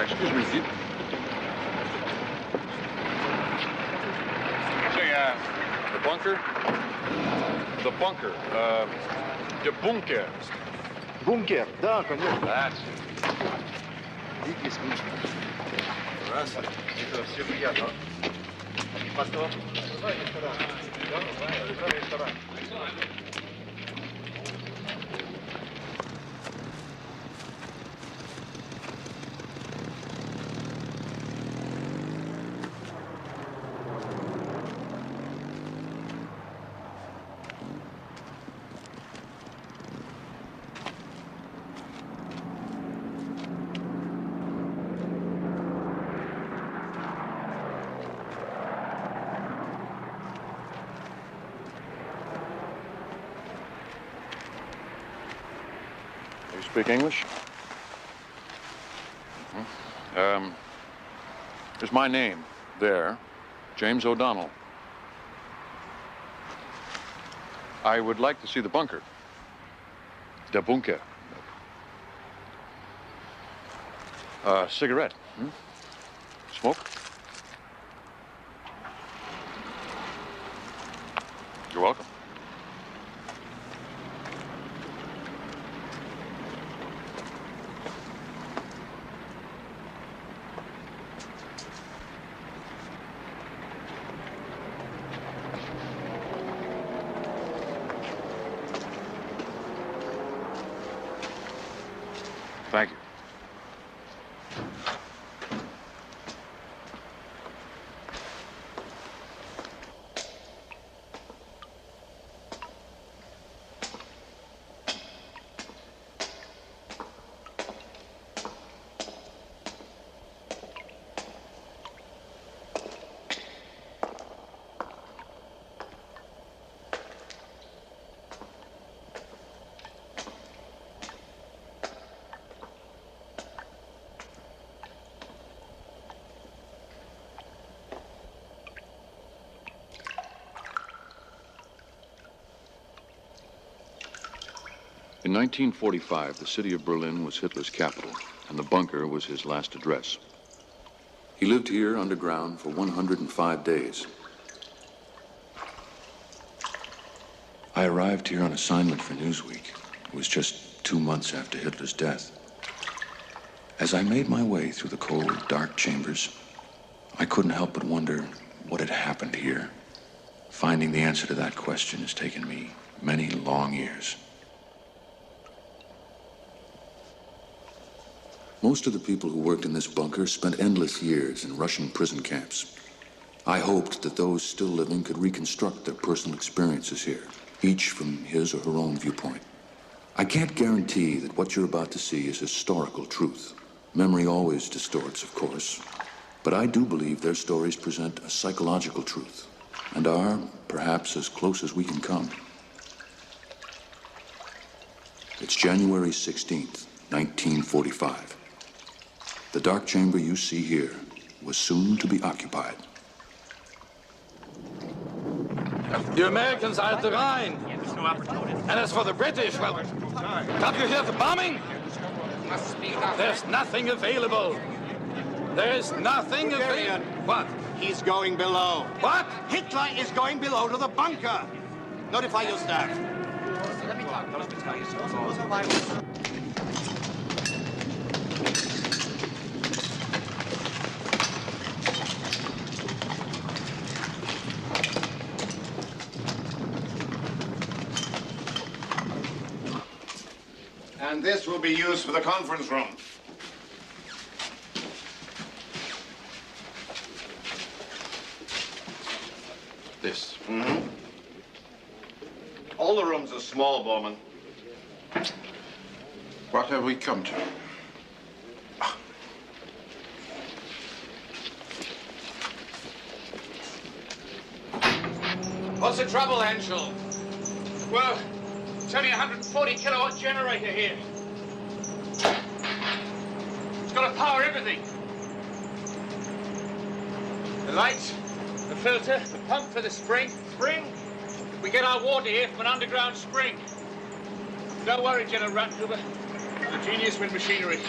Excuse me, Pete. Say, the bunker? The bunker. The bunker. Bunker, да, конечно. That's Видите, Раз. Это все приятно. Пастор. Ресторан. You speak English? Here's my name there, James O'Donnell. I would like to see the bunker. The bunker. Cigarette. Smoke? You're welcome. Thank you. In 1945, the city of Berlin was Hitler's capital, and the bunker was his last address. He lived here underground for 105 days. I arrived here on assignment for Newsweek. It was just 2 months after Hitler's death. As I made my way through the cold, dark chambers, I couldn't help but wonder what had happened here. Finding the answer to that question has taken me many long years. Most of the people who worked in this bunker spent endless years in Russian prison camps. I hoped that those still living could reconstruct their personal experiences here, each from his or her own viewpoint. I can't guarantee that what you're about to see is historical truth. Memory always distorts, of course, but I do believe their stories present a psychological truth and are perhaps as close as we can come. It's January 16th, 1945. The dark chamber you see here was soon to be occupied. You Americans are at the Rhine. And as for the British, well, don't you hear the bombing? There's nothing available. There is nothing available. What? He's going below. What? Hitler is going below to the bunker. Notify your staff. Let me talk. Let me tell you. And this will be used for the conference room. this. Mm-hmm. All the rooms are small, Bowman. What have we come to? What's the trouble, Henschel? Well, it's only a 140 kilowatt generator here. It's got to power everything. The lights, the filter, the pump for the spring. We get our water here from an underground spring. Don't worry, General Rattenhuber. The genius with machinery.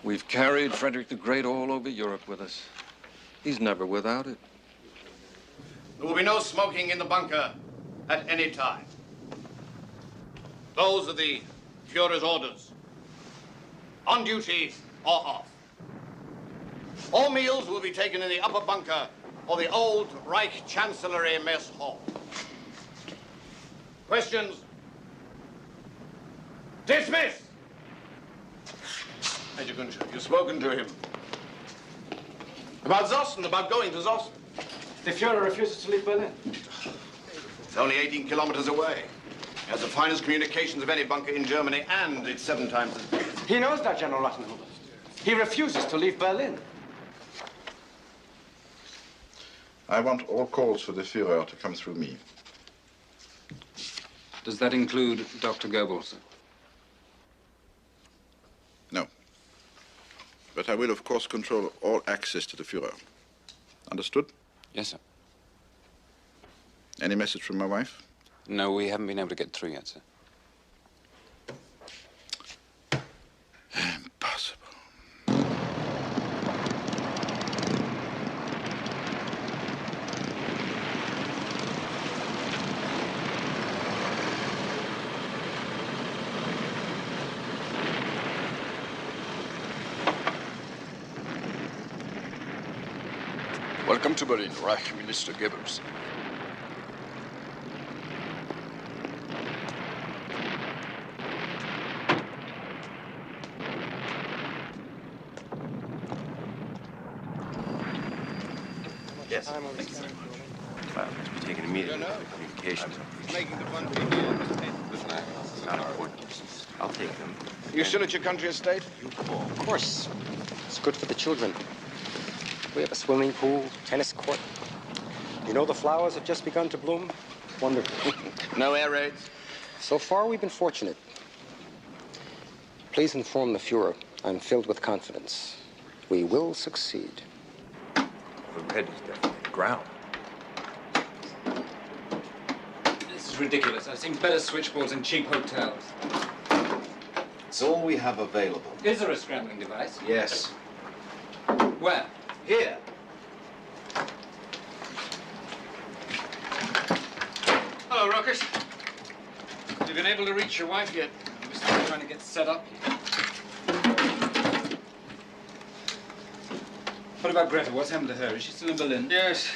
We've carried Frederick the Great all over Europe with us. He's never without it. There will be no smoking in the bunker at any time. Those are the Führer's orders. On duty or off. All meals will be taken in the upper bunker or the old Reich Chancellery Mess Hall. Questions? Dismiss! Major Günther, you've spoken to him. About Zossen, about going to Zossen. The Führer refuses to leave Berlin. It's only 18 kilometers away. It has the finest communications of any bunker in Germany, and it's 7 times as big. He knows that, General Rattenhuber. He refuses to leave Berlin. I want all calls for the Führer to come through me. Does that include Dr. Goebbels? No. But I will, of course, control all access to the Führer. Understood? Yes, sir. Any message from my wife? No, we haven't been able to get through yet, sir. Impossible. Welcome to Berlin, Reich Minister Goebbels. Yes. Thank you very much. File to be taken immediately for communications. Making the fun begin. Not important. I'll take them. You still at your country estate? Of course. It's good for the children. We have a swimming pool, tennis court. You know the flowers have just begun to bloom? Wonderful. No air raids? So far, we've been fortunate. Please inform the Führer. I'm filled with confidence. We will succeed. We're ready to the ground. This is ridiculous. I've seen better switchboards in cheap hotels. It's all we have available. Is there a scrambling device? Yes. Where? Here. Hello, Rockers. Have you been able to reach your wife yet? We're still trying to get set up here. What about Greta? What's happened to her? Is she still in Berlin? Yes.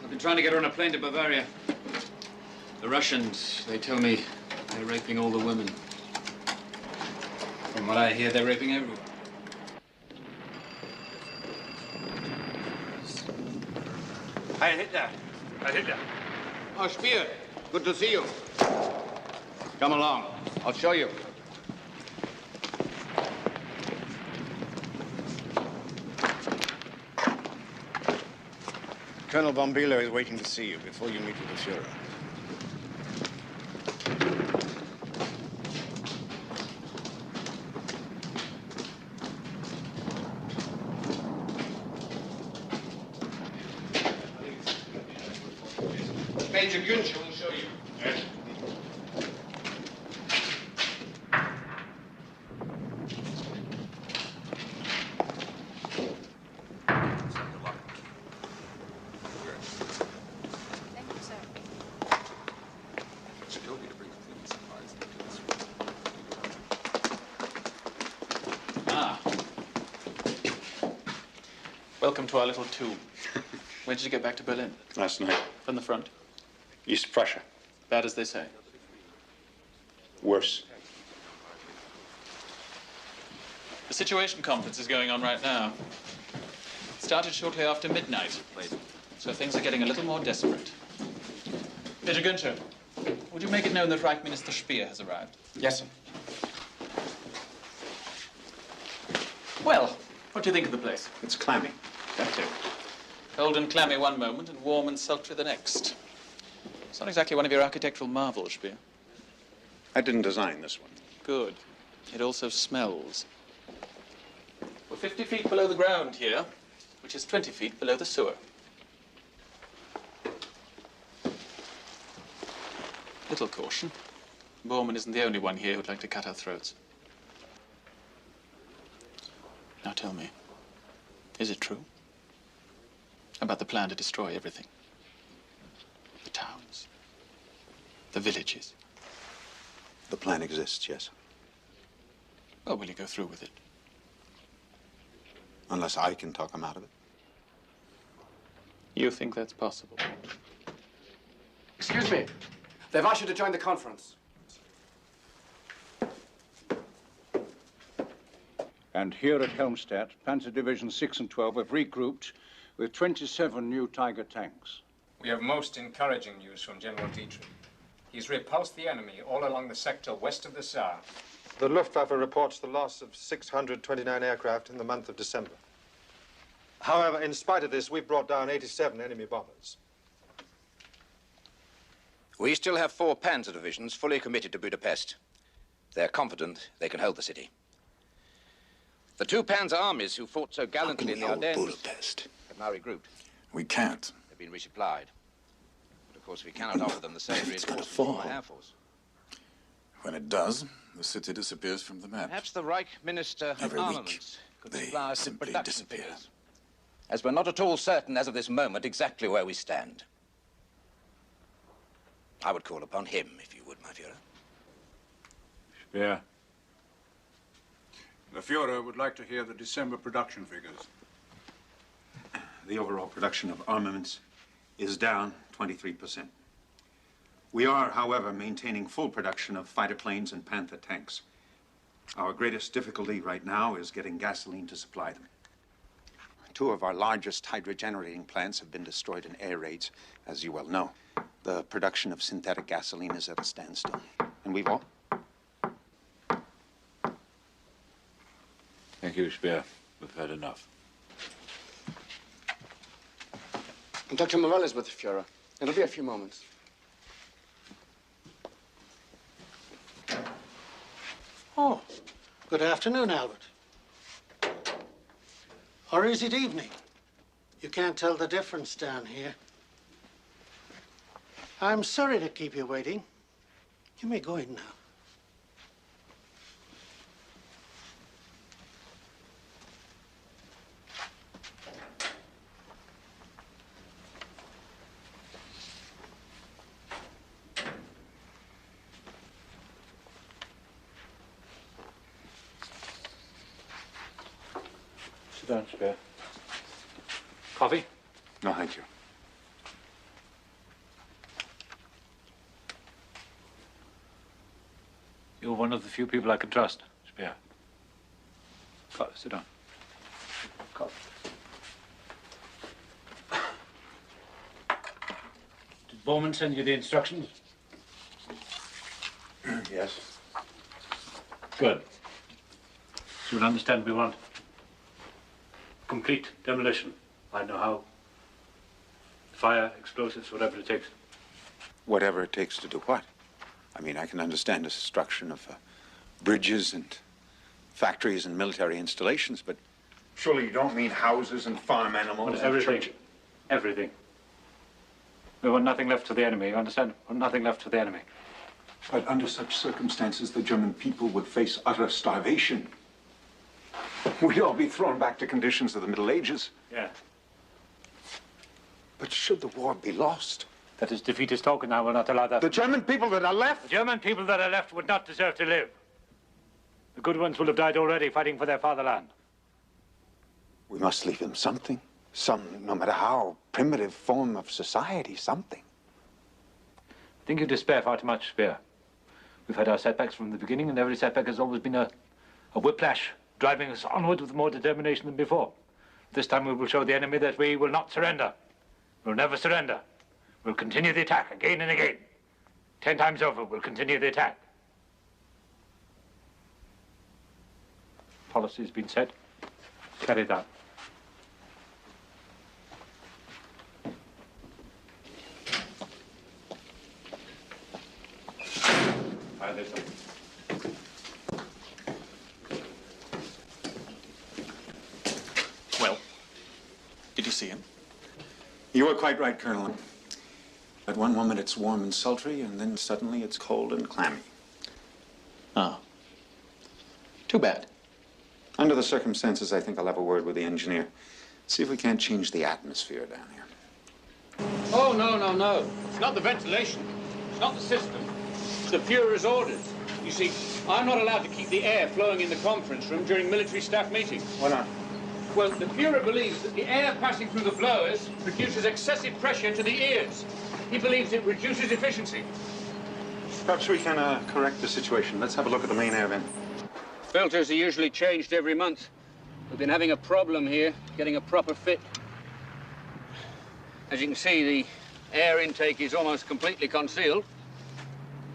I've been trying to get her on a plane to Bavaria. The Russians, they tell me they're raping all the women. From what I hear, they're raping everyone. Heil Hitler. Herr Hitler. Oh, Speer. Good to see you. Come along. I'll show you. Colonel von Bülow is waiting to see you before you meet with the Führer. Major Günther will show you. Yes. Thank you, sir. Ah. Welcome to our little tomb. When did you get back to Berlin? Last night. From the front? East Prussia. Bad as they say. Worse. The Situation Conference is going on right now. It started shortly after midnight, so things are getting a little more desperate. Major Günther, would you make it known that Reich Minister Speer has arrived? Yes, sir. Well, what do you think of the place? It's clammy. That too. Cold and clammy one moment and warm and sultry the next. It's not exactly one of your architectural marvels, Speer. I didn't design this one. Good. It also smells. We're 50 feet below the ground here, which is 20 feet below the sewer. Little caution. Bormann isn't the only one here who'd like to cut our throats. Now tell me, is it true? About the plan to destroy everything? The towns, the villages. The plan exists, yes. Well, will you go through with it? Unless I can talk him out of it. You think that's possible? Excuse me. They've asked you to join the conference. And here at Helmstedt, Panzer Division 6 and 12 have regrouped with 27 new Tiger tanks. We have most encouraging news from General Dietrich. He's repulsed the enemy all along the sector west of the Saar. The Luftwaffe reports the loss of 629 aircraft in the month of December. However, in spite of this, we've brought down 87 enemy bombers. We still have 4 Panzer divisions fully committed to Budapest. They're confident they can hold the city. The 2 Panzer armies who fought so gallantly in the Ardennes Budapest? have now regrouped. We can't. They've been resupplied. But of course, we cannot offer them the same reinforcements from our Air Force. When it does, the city disappears from the map. Perhaps the Reich Minister of Every week, Armaments could supply us with simply production disappear. figures. As we're not at all certain as of this moment exactly where we stand. I would call upon him, if you would, my Führer. Speer. The Führer would like to hear the December production figures. The overall production of armaments is down 23%. We are, however, maintaining full production of fighter planes and Panther tanks. Our greatest difficulty right now is getting gasoline to supply them. 2 of our largest hydrogenerating plants have been destroyed in air raids, as you well know. The production of synthetic gasoline is at a standstill. And we've all... Thank you, Speer. We've had enough. Dr. Morell is with the Führer. It'll be a few moments. Oh, good afternoon, Albert. Or is it evening? You can't tell the difference down here. I'm sorry to keep you waiting. You may go in now. Sit down, Speer. Coffee? No, thank you. You're one of the few people I can trust, Speer. Sit down. Did Bowman send you the instructions? Yes. Good. So you'll understand we want complete demolition. I know how. Fire, explosives, whatever it takes. Whatever it takes to do what? I mean, I can understand the destruction of bridges and factories and military installations, but surely you don't mean houses and farm animals and everything. churches. Everything. We want nothing left for the enemy, you understand? We want nothing left for the enemy. But under such circumstances, the German people would face utter starvation. We'd all be thrown back to conditions of the Middle Ages. Yeah. But should the war be lost? That is defeatist talk, and I will not allow that. The German people that are left? The German people that are left would not deserve to live. The good ones will have died already fighting for their fatherland. We must leave them something. Some, no matter how primitive form of society, something. I think you despair far too much, Speer. We've had our setbacks from the beginning, and every setback has always been a whiplash, driving us onward with more determination than before. This time we will show the enemy that we will not surrender. We'll never surrender. We'll continue the attack again and again. 10 times over, we'll continue the attack. Policy has been set. Carried out. Well, did you see him? You were quite right, Colonel. At one moment it's warm and sultry, and then suddenly it's cold and clammy. Ah. Too bad. Under the circumstances, I think I'll have a word with the engineer. See if we can't change the atmosphere down here. Oh, no. It's not the ventilation. It's not the system. It's the Fuhrer's orders. You see, I'm not allowed to keep the air flowing in the conference room during military staff meetings. Why not? Well, the Fuhrer believes that the air passing through the blowers produces excessive pressure to the ears. He believes it reduces efficiency. Perhaps we can correct the situation. Let's have a look at the main air vent. Filters are usually changed every month. We've been having a problem here getting a proper fit. As you can see, the air intake is almost completely concealed.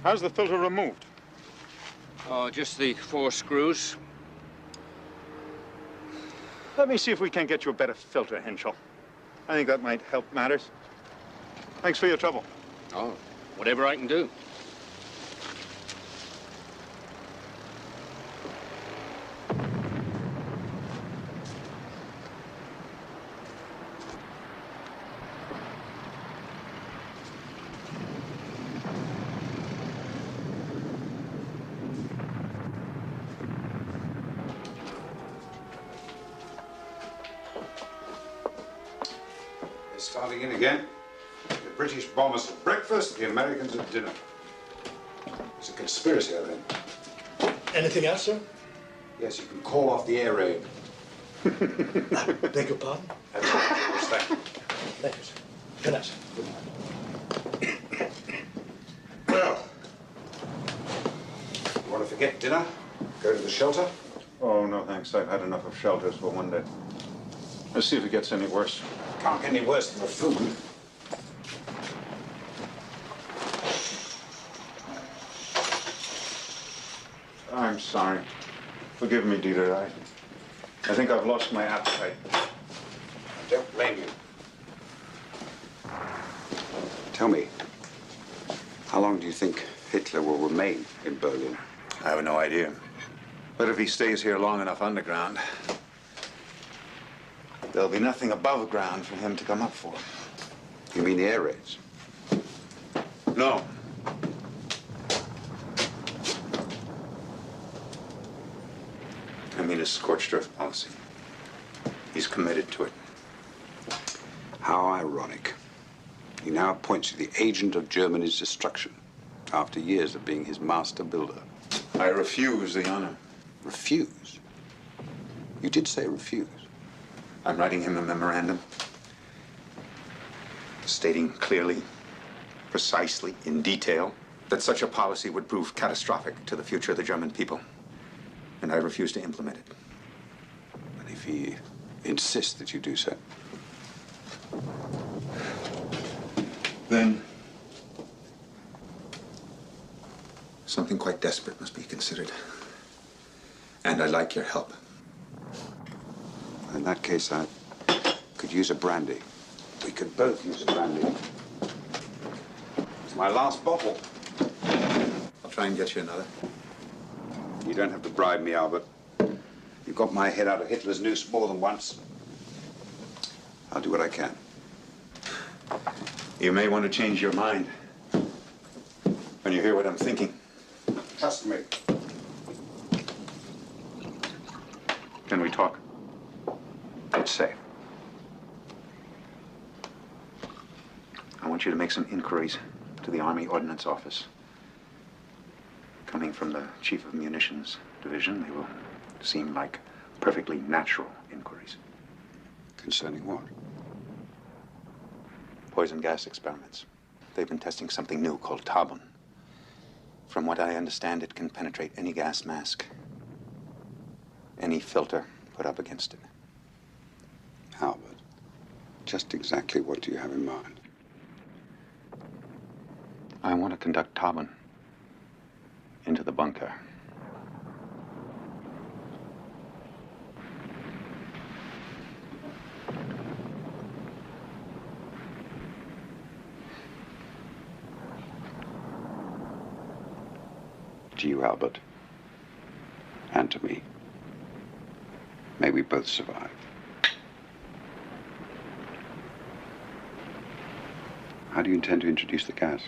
How's the filter removed? Oh, just the 4 screws. Let me see if we can get you a better filter, Henshaw. I think that might help matters. Thanks for your trouble. Oh, whatever I can do. Starting in again. The British bombers at breakfast, the Americans at dinner. It's a conspiracy, I think. Anything else, sir? Yes, you can call off the air raid. Beg your pardon? Thank you. Thank you, sir. Good night, sir. Well, you want to forget dinner? Go to the shelter? Oh, no, thanks. I've had enough of shelters for one day. Let's see if it gets any worse. Can't get any worse than the food. I'm sorry. Forgive me, Dieter. I think I've lost my appetite. I don't blame you. Tell me, how long do you think Hitler will remain in Berlin? I have no idea. But if he stays here long enough underground, there'll be nothing above ground for him to come up for. You mean the air raids? No. I mean his scorched earth policy. He's committed to it. How ironic. He now points to the agent of Germany's destruction after years of being his master builder. I refuse the honor. Refuse? You did say refuse. I'm writing him a memorandum stating clearly, precisely, in detail, that such a policy would prove catastrophic to the future of the German people. And I refuse to implement it. But if he insists that you do so, then something quite desperate must be considered. And I'd like your help. In that case, I could use a brandy. We could both use a brandy. It's my last bottle. I'll try and get you another. You don't have to bribe me, Albert. You got my head out of Hitler's noose more than once. I'll do what I can. You may want to change your mind when you hear what I'm thinking. Trust me. Can we talk? It's safe. I want you to make some inquiries to the Army Ordnance Office. Coming from the Chief of Munitions Division, they will seem like perfectly natural inquiries. Concerning what? Poison gas experiments. They've been testing something new called Tabun. From what I understand, it can penetrate any gas mask, any filter put up against it. Albert, just exactly what do you have in mind? I want to conduct Tabun into the bunker. To you, Albert, and to me. May we both survive. How do you intend to introduce the gas?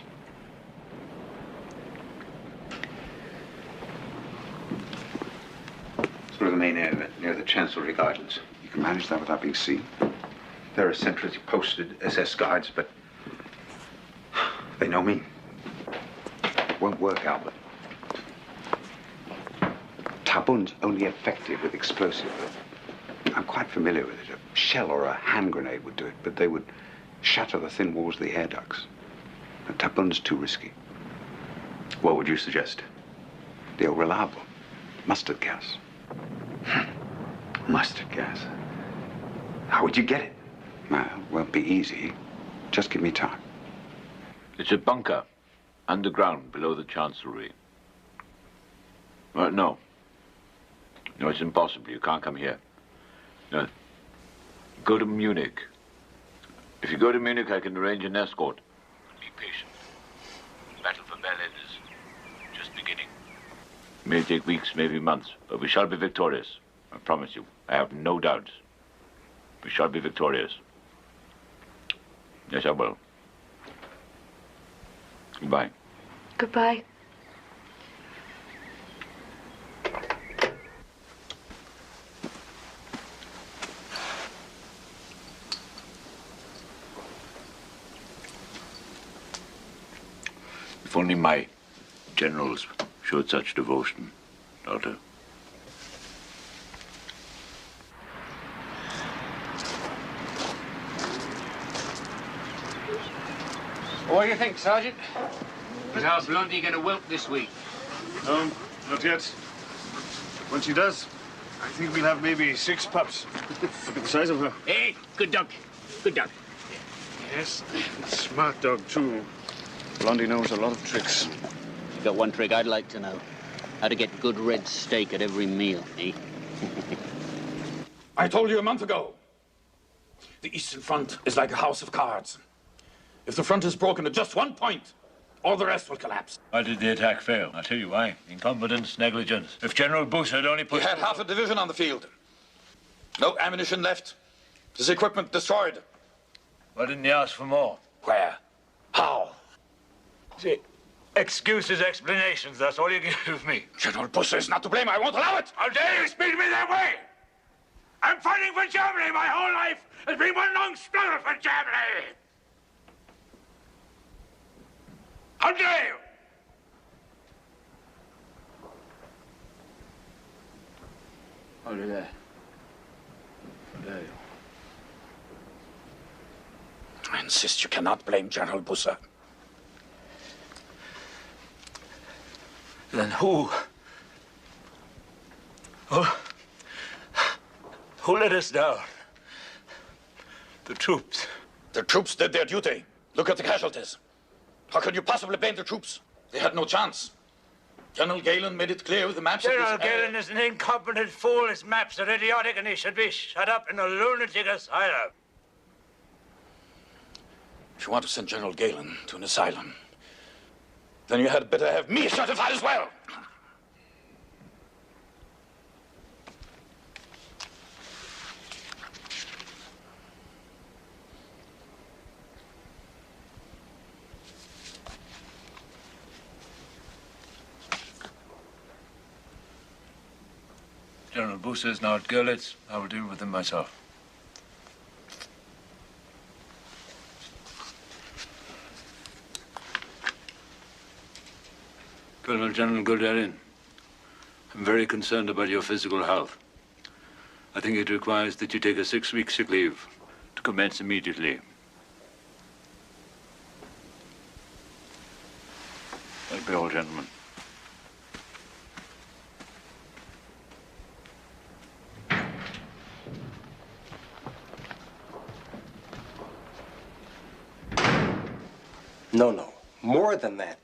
Through the main air vent near the Chancellery Gardens. You can manage that without being seen? There are centrally posted SS guards, but they know me. It won't work, Albert. Tabun's only effective with explosive. I'm quite familiar with it. A shell or a hand grenade would do it, but they would shatter the thin walls of the air ducts. And Tabun's too risky. What would you suggest? The old reliable. Mustard gas. Mustard gas? How would you get it? Well, it won't be easy. Just give me time. It's a bunker, underground, below the Chancellery. No. No, it's impossible. You can't come here. No. Go to Munich. If you go to Munich, I can arrange an escort. Be patient. The battle for Berlin is just beginning. It may take weeks, maybe months, but we shall be victorious. I promise you. I have no doubts. We shall be victorious. Yes, I will. Goodbye. Goodbye. If only my generals showed such devotion, daughter. What do you think, Sergeant? Is our Blondie going to whelp this week? No, not yet. When she does, I think we'll have maybe 6 pups. Look at the size of her. Hey, good dog. Good dog. Yes, smart dog, too. Blondie knows a lot of tricks. You got one trick I'd like to know. How to get good red steak at every meal, eh? I told you a month ago. The Eastern Front is like a house of cards. If the front is broken at just one point, all the rest will collapse. Why did the attack fail? I'll tell you why. Incompetence, negligence. If General Bush had only put... He had half a division on the field. No ammunition left. His equipment destroyed. Why didn't he ask for more? Where? How? See, excuses, explanations, that's all you give me. General Bush is not to blame. I won't allow it. How dare you speak to me that way? I'm fighting for Germany. My whole life has been one long struggle for Germany. How dare you? How dare you? I insist you cannot blame General Busse. Then who let us down? The troops. The troops did their duty. Look at the casualties. How could you possibly blame the troops? They had no chance. General Galen made it clear with the maps. General Galen is an incompetent fool. His maps are idiotic, and he should be shut up in a lunatic asylum. If you want to send General Galen to an asylum, then you had better have me certified as well. General Busse is now at Görlitz. I will deal with him myself. Colonel General Gulderin, I'm very concerned about your physical health. I think it requires that you take a 6-week sick leave to commence immediately. That'll be all, gentlemen. No. More than that.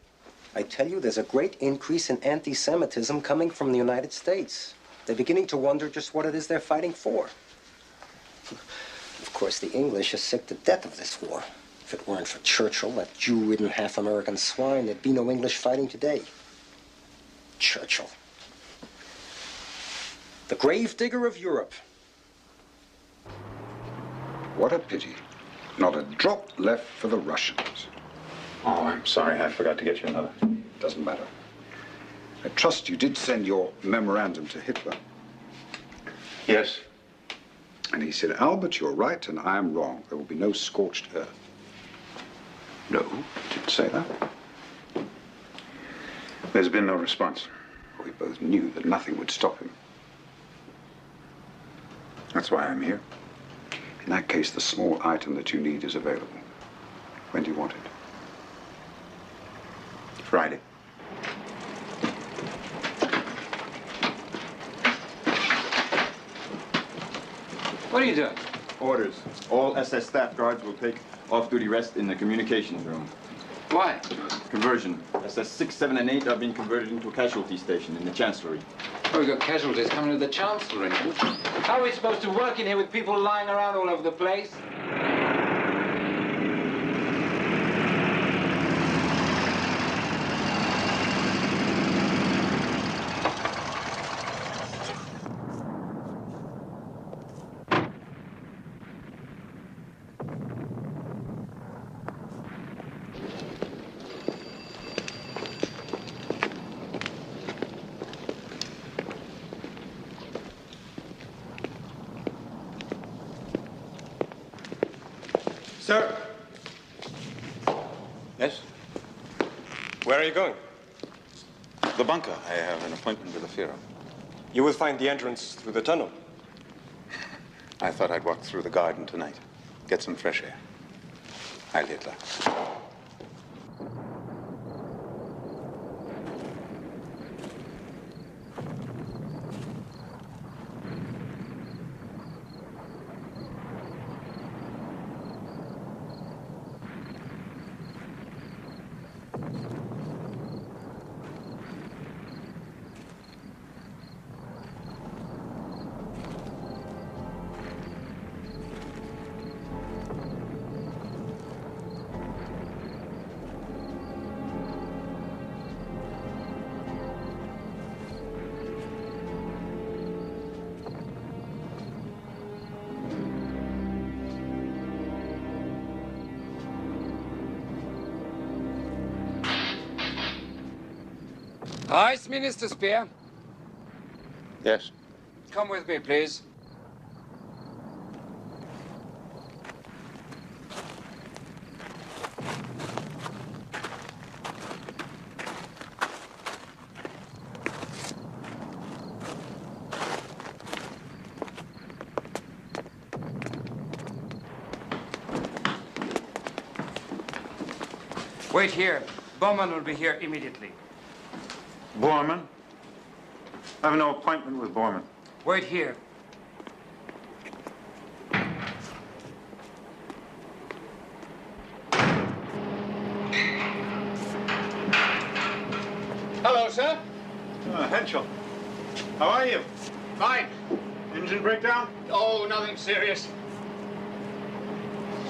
I tell you, there's a great increase in anti-Semitism coming from the United States. They're beginning to wonder just what it is they're fighting for. Of course, the English are sick to death of this war. If it weren't for Churchill, that Jew-ridden half-American swine, there'd be no English fighting today. Churchill. The gravedigger of Europe. What a pity. Not a drop left for the Russians. Oh, I'm sorry. I forgot to get you another. Doesn't matter. I trust you did send your memorandum to Hitler. Yes. And he said, Albert, you're right and I am wrong. There will be no scorched earth. No, he didn't say that. There's been no response. We both knew that nothing would stop him. That's why I'm here. In that case, the small item that you need is available. When do you want it? Friday. What are you doing? Orders. All SS staff guards will take off-duty rest in the communications room. Why? Conversion. SS 6, 7, and 8 are being converted into a casualty station in the Chancellery. Oh, we've got casualties coming to the Chancellery. How are we supposed to work in here with people lying around all over the place? Sir. Yes? Where are you going? The bunker. I have an appointment with the Führer. You will find the entrance through the tunnel. I thought I'd walk through the garden tonight. Get some fresh air. Heil Hitler. Ice, Minister Spear. Yes. Come with me, please. Wait here. Bowman will be here immediately. Bormann? I have no appointment with Bormann. Wait here. Hello, sir. Henschel. How are you? Fine. Engine breakdown? Oh, nothing serious.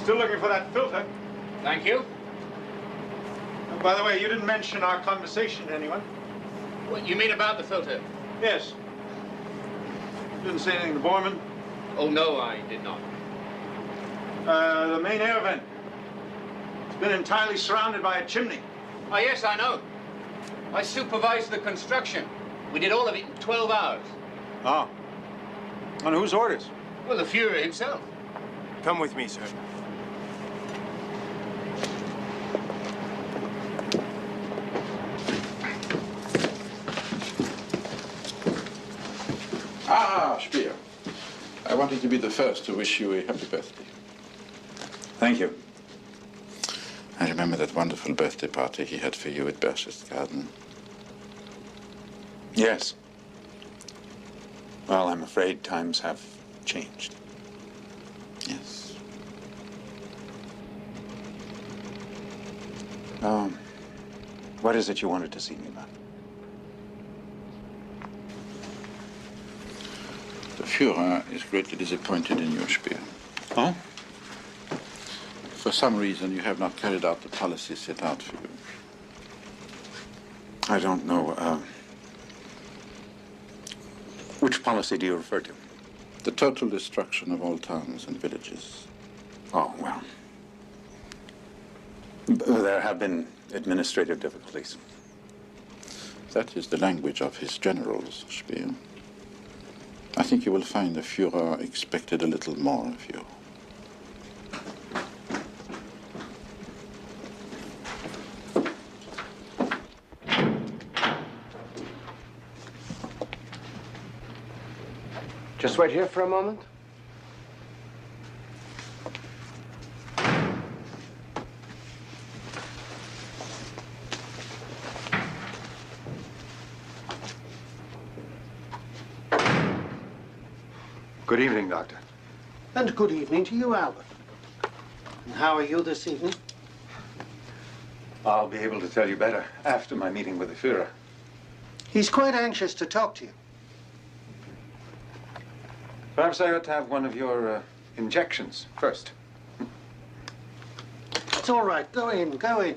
Still looking for that filter. Thank you. Oh, by the way, you didn't mention our conversation to anyone. What, you mean about the filter? Yes. Didn't say anything to Bormann? Oh, no, I did not. The main air vent. It's been entirely surrounded by a chimney. Oh, yes, I know. I supervised the construction. We did all of it in 12 hours. Oh. On whose orders? Well, the Führer himself. Come with me, sir. Ah, Speer. I wanted to be the first to wish you a happy birthday. Thank you. I remember that wonderful birthday party he had for you at Berchtesgaden. Yes. Well, I'm afraid times have changed. Yes. What is it you wanted to see me about? The Führer is greatly disappointed in you, Speer. Oh? For some reason, you have not carried out the policy set out for you. I don't know. Which policy do you refer to? The total destruction of all towns and villages. Oh, well. There have been administrative difficulties. That is the language of his generals, Speer. I think you will find the Führer expected a little more of you. Just wait here for a moment. Good evening, Doctor. And good evening to you, Albert. And how are you this evening? I'll be able to tell you better after my meeting with the Führer. He's quite anxious to talk to you. Perhaps I ought to have one of your injections first. It's all right. Go in, go in.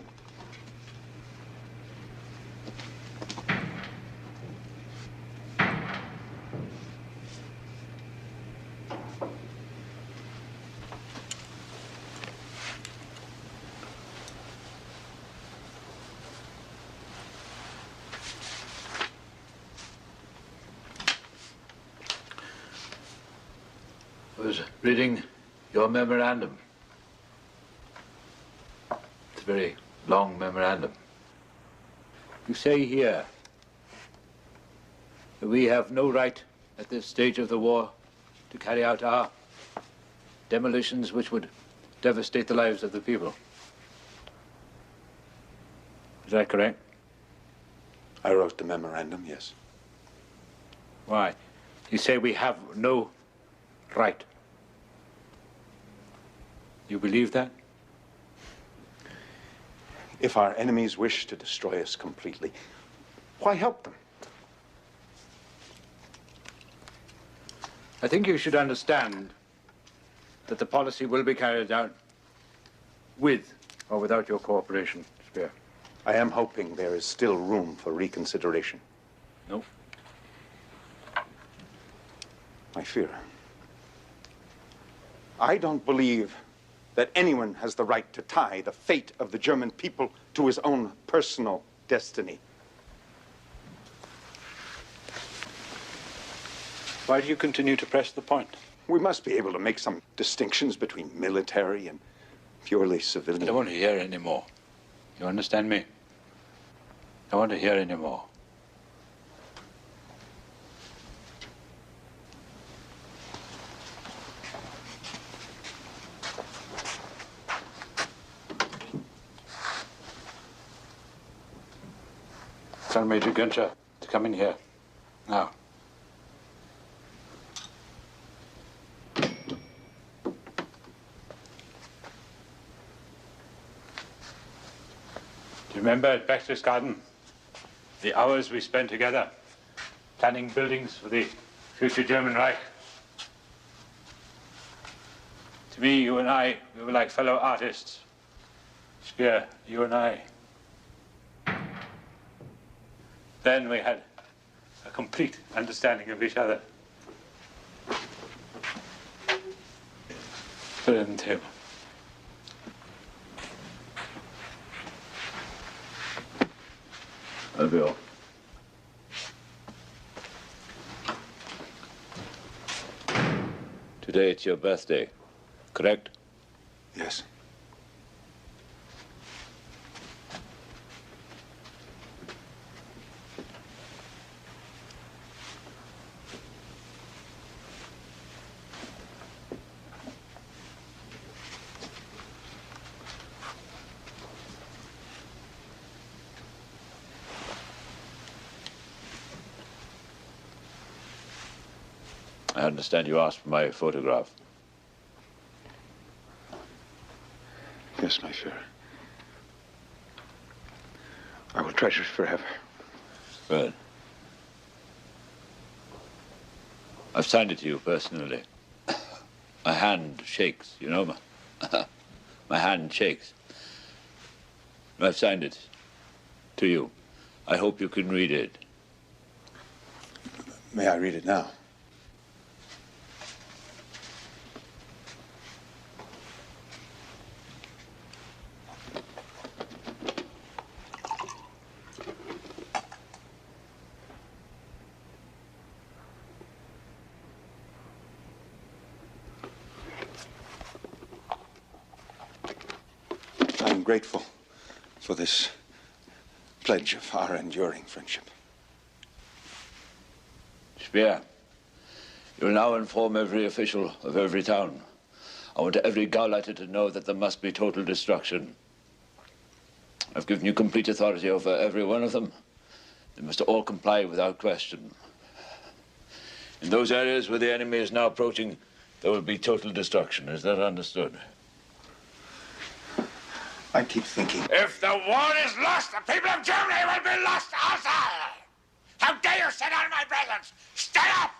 I was reading your memorandum. It's a very long memorandum. You say here that we have no right at this stage of the war to carry out our demolitions which would devastate the lives of the people. Is that correct? I wrote the memorandum, yes. Why? You say we have no right. You believe that? If our enemies wish to destroy us completely, why help them? I think you should understand that the policy will be carried out with or without your cooperation, Spear. I am hoping there is still room for reconsideration. No. My fear. I don't believe that anyone has the right to tie the fate of the German people to his own personal destiny. Why do you continue to press the point? We must be able to make some distinctions between military and purely civilian. I don't want to hear any more. You understand me? I don't want to hear any more. Tell Major Günther to come in here. Now. Do you remember at Baxter's Garden the hours we spent together planning buildings for the future German Reich? To me, you and I, we were like fellow artists. Spear, you and I. Then we had a complete understanding of each other. Put it on the table. I'll be off. Today it's your birthday, correct? Yes. I understand you asked for my photograph. Yes, my Führer. I will treasure it forever. Good. I've signed it to you personally. My hand shakes, you know. My hand shakes. I've signed it to you. I hope you can read it. May I read it now? am grateful for this pledge of our enduring friendship. Speer, you will now inform every official of every town. I want every Gauleiter to know that there must be total destruction. I've given you complete authority over every one of them. They must all comply without question. In those areas where the enemy is now approaching, there will be total destruction. Is that understood? I keep thinking... If the war is lost, the people of Germany will be lost also! How dare you sit out of my presence? Stand up!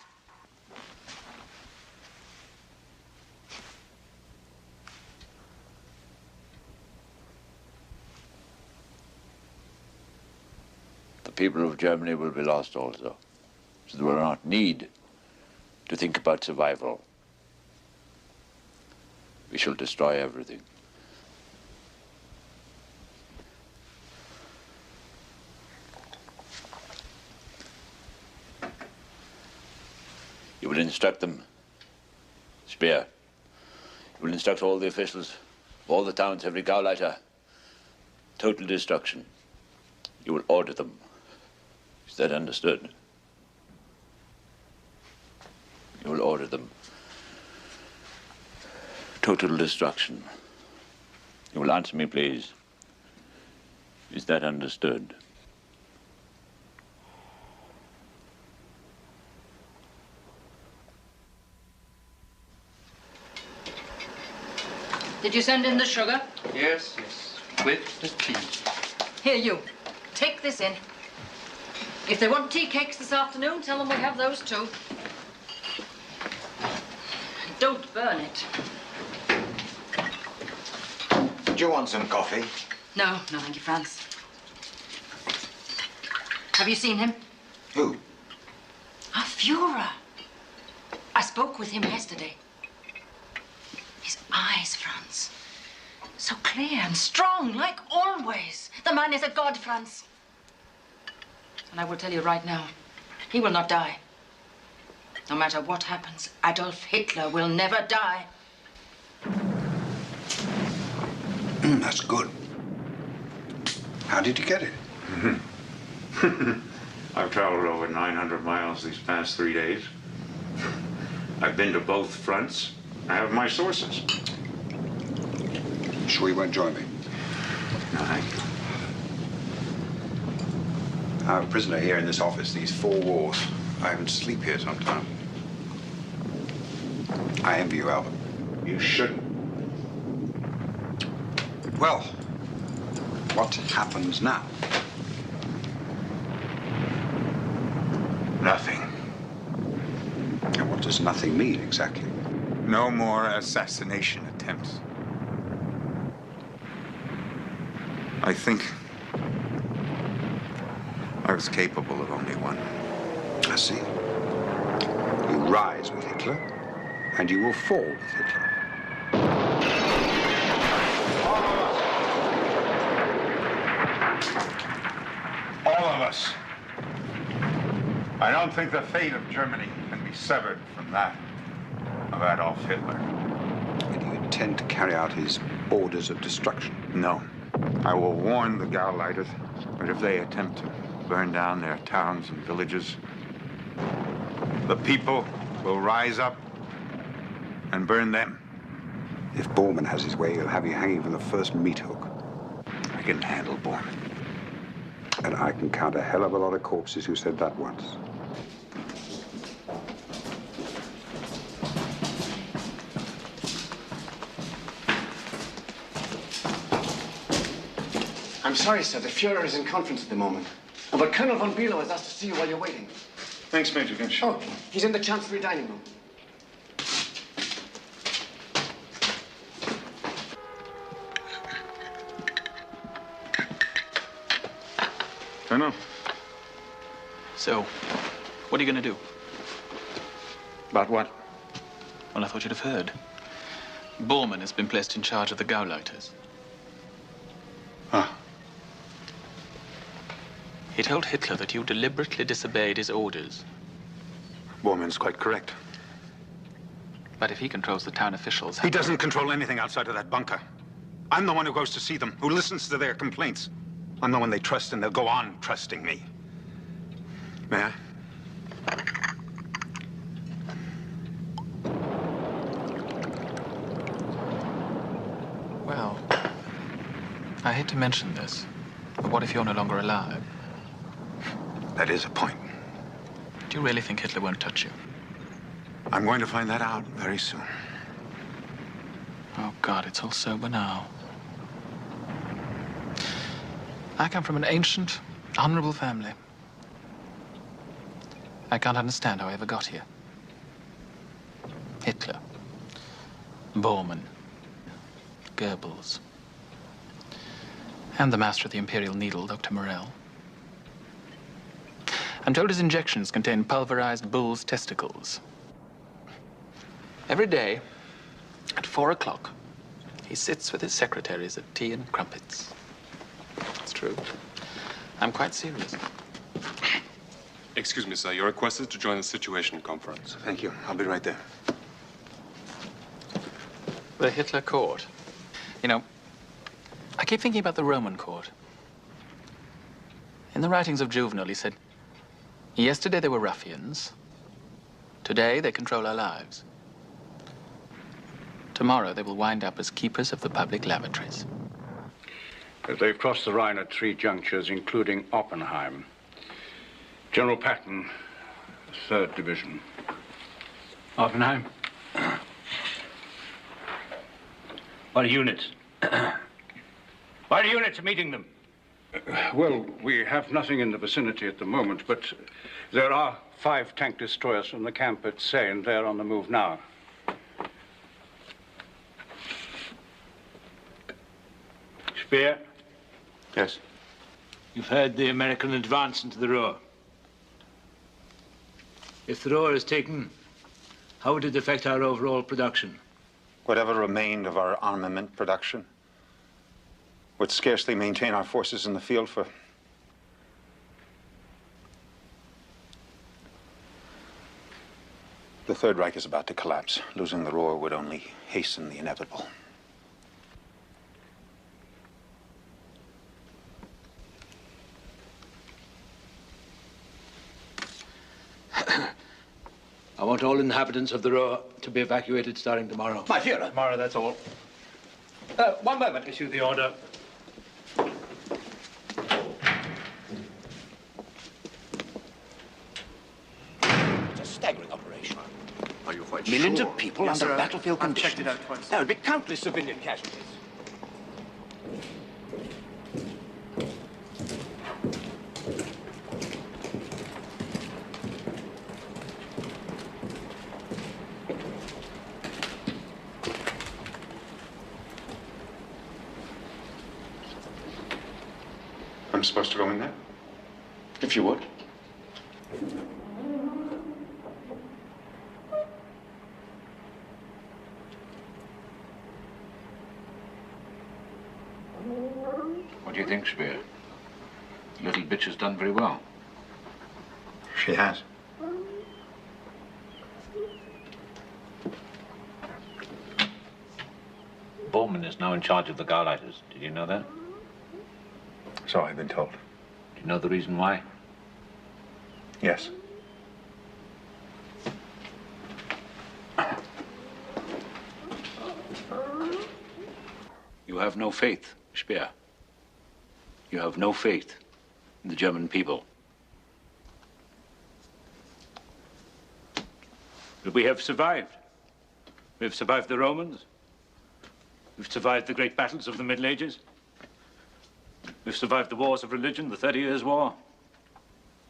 The people of Germany will be lost also. So they will not need to think about survival. We shall destroy everything. You will instruct them, Speer. You will instruct all the officials, all the towns, every Gauleiter. Total destruction. You will order them. Is that understood? You will order them. Total destruction. You will answer me, please. Is that understood? Did you send in the sugar? Yes, yes. With the tea. Here, you. Take this in. If they want tea cakes this afternoon, tell them we have those too. Don't burn it. Do you want some coffee? No, no, thank you, Franz. Have you seen him? Who? Our Führer. I spoke with him yesterday. His eyes, Franz. So clear and strong, like always. The man is a god, Franz. And I will tell you right now, he will not die. No matter what happens, Adolf Hitler will never die. That's good. How did you get it? I've traveled over 900 miles these past 3 days. I've been to both fronts. I have my sources. Sure you won't join me? No, thank you. I'm a prisoner here in this office these 4 wars. I haven't sleep here sometime. I envy you, Albert. You shouldn't. Well, what happens now? Nothing. And what does nothing mean exactly? No more assassination attempts. I think I was capable of only one. I see. You rise with Hitler, and you will fall with Hitler. All of us. I don't think the fate of Germany can be severed from that of Adolf Hitler. And you intend to carry out his orders of destruction? No. I will warn the Gauleiters that if they attempt to burn down their towns and villages, the people will rise up and burn them. If Bormann has his way, he'll have you hanging from the first meat hook. I can handle Bormann. And I can count a hell of a lot of corpses who said that once. I'm sorry, sir. The Fuhrer is in conference at the moment. But Colonel von Bülow has asked to see you while you're waiting. Thanks, Major Ginch. Oh, he's in the Chancellery dining room. Colonel. So, what are you going to do? About what? Well, I thought you'd have heard. Bormann has been placed in charge of the Gauleiters. Ah. He told Hitler that you deliberately disobeyed his orders. Bormann's quite correct. But if he controls the town officials... He doesn't control anything outside of that bunker. I'm the one who goes to see them, who listens to their complaints. I'm the one they trust, and they'll go on trusting me. May I? Well, I hate to mention this, but what if you're no longer alive? That is a point. Do you really think Hitler won't touch you? I'm going to find that out very soon. Oh, God, it's all sober now. I come from an ancient, honorable family. I can't understand how I ever got here. Hitler, Bormann, Goebbels, and the master of the Imperial Needle, Dr. Morell. I'm told his injections contain pulverized bull's testicles. Every day, at 4 o'clock, he sits with his secretaries at tea and crumpets. It's true. I'm quite serious. Excuse me, sir. You're requested to join the Situation Conference. Thank you. I'll be right there. The Hitler court. You know, I keep thinking about the Roman court. In the writings of Juvenal, he said, yesterday they were ruffians. Today they control our lives. Tomorrow they will wind up as keepers of the public lavatories. They've crossed the Rhine at 3 junctures, including Oppenheim. General Patton, 3rd Division. Oppenheim? What units? What units are meeting them? Well, we have nothing in the vicinity at the moment, but there are 5 tank destroyers from the camp at Seine. They're on the move now. Speer? Yes. You've heard the American advance into the Ruhr. If the Ruhr is taken, how would it affect our overall production? Whatever remained of our armament production would scarcely maintain our forces in the field for... The Third Reich is about to collapse. Losing the Ruhr would only hasten the inevitable. I want all inhabitants of the Ruhr to be evacuated starting tomorrow. My Führer. Tomorrow, that's all. One moment. Issue the order. It's a staggering operation. Are you quite Millions sure? of people Yes, under sir. battlefield I've conditions. checked it out twice. There would be countless civilian casualties. I'm supposed to go in there? If you would. What do you think, Speer? The little bitch has done very well. She has. Bormann is now in charge of the Gauleiters. Did you know that? So I've been told. Do you know the reason why? Yes. You have no faith, Speer. You have no faith in the German people. But we have survived. We have survived the Romans. We've survived the great battles of the Middle Ages. We've survived the wars of religion, the 30 Years' War,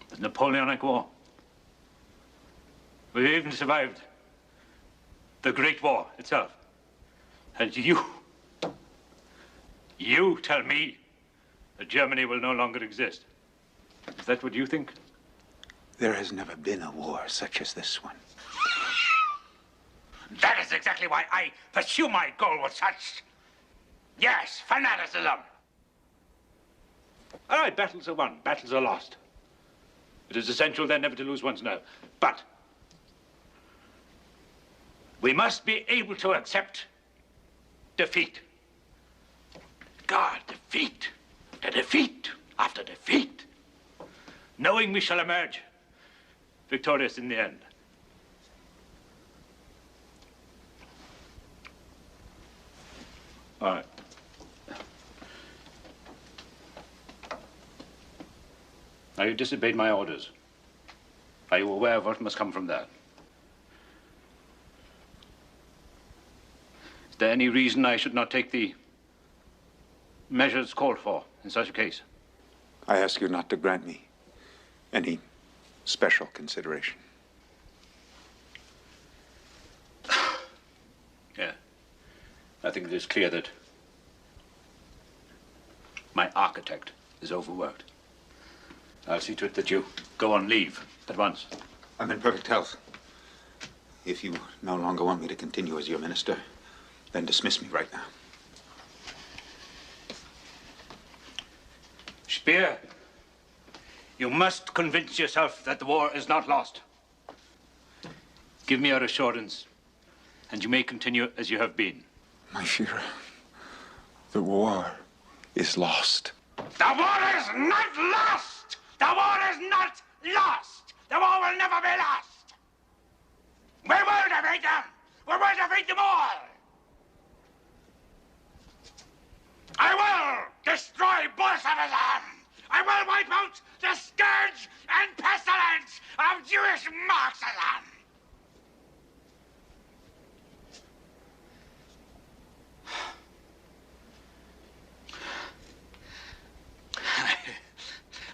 the Napoleonic War. We've even survived the Great War itself. And you tell me that Germany will no longer exist. Is that what you think? There has never been a war such as this one. That is exactly why I pursue my goal with such, yes, fanaticism. All right, battles are won, battles are lost. It is essential then never to lose one's nerve. But we must be able to accept defeat. God, defeat, after defeat, after defeat, knowing we shall emerge victorious in the end. All right. Now, you disobeyed my orders. Are you aware of what must come from that? Is there any reason I should not take the measures called for in such a case? I ask you not to grant me any special consideration. Yeah. I think it is clear that my architect is overworked. I'll see to it that you go on leave at once. I'm in perfect health. If you no longer want me to continue as your minister, then dismiss me right now. Speer, you must convince yourself that the war is not lost. Give me your assurance, and you may continue as you have been. My Führer, the war is lost. The war is not lost! The war is not lost! The war will never be lost! We will defeat them! We will defeat them all! I will destroy Bolshevism! I will wipe out the scourge and pestilence of Jewish Marxism!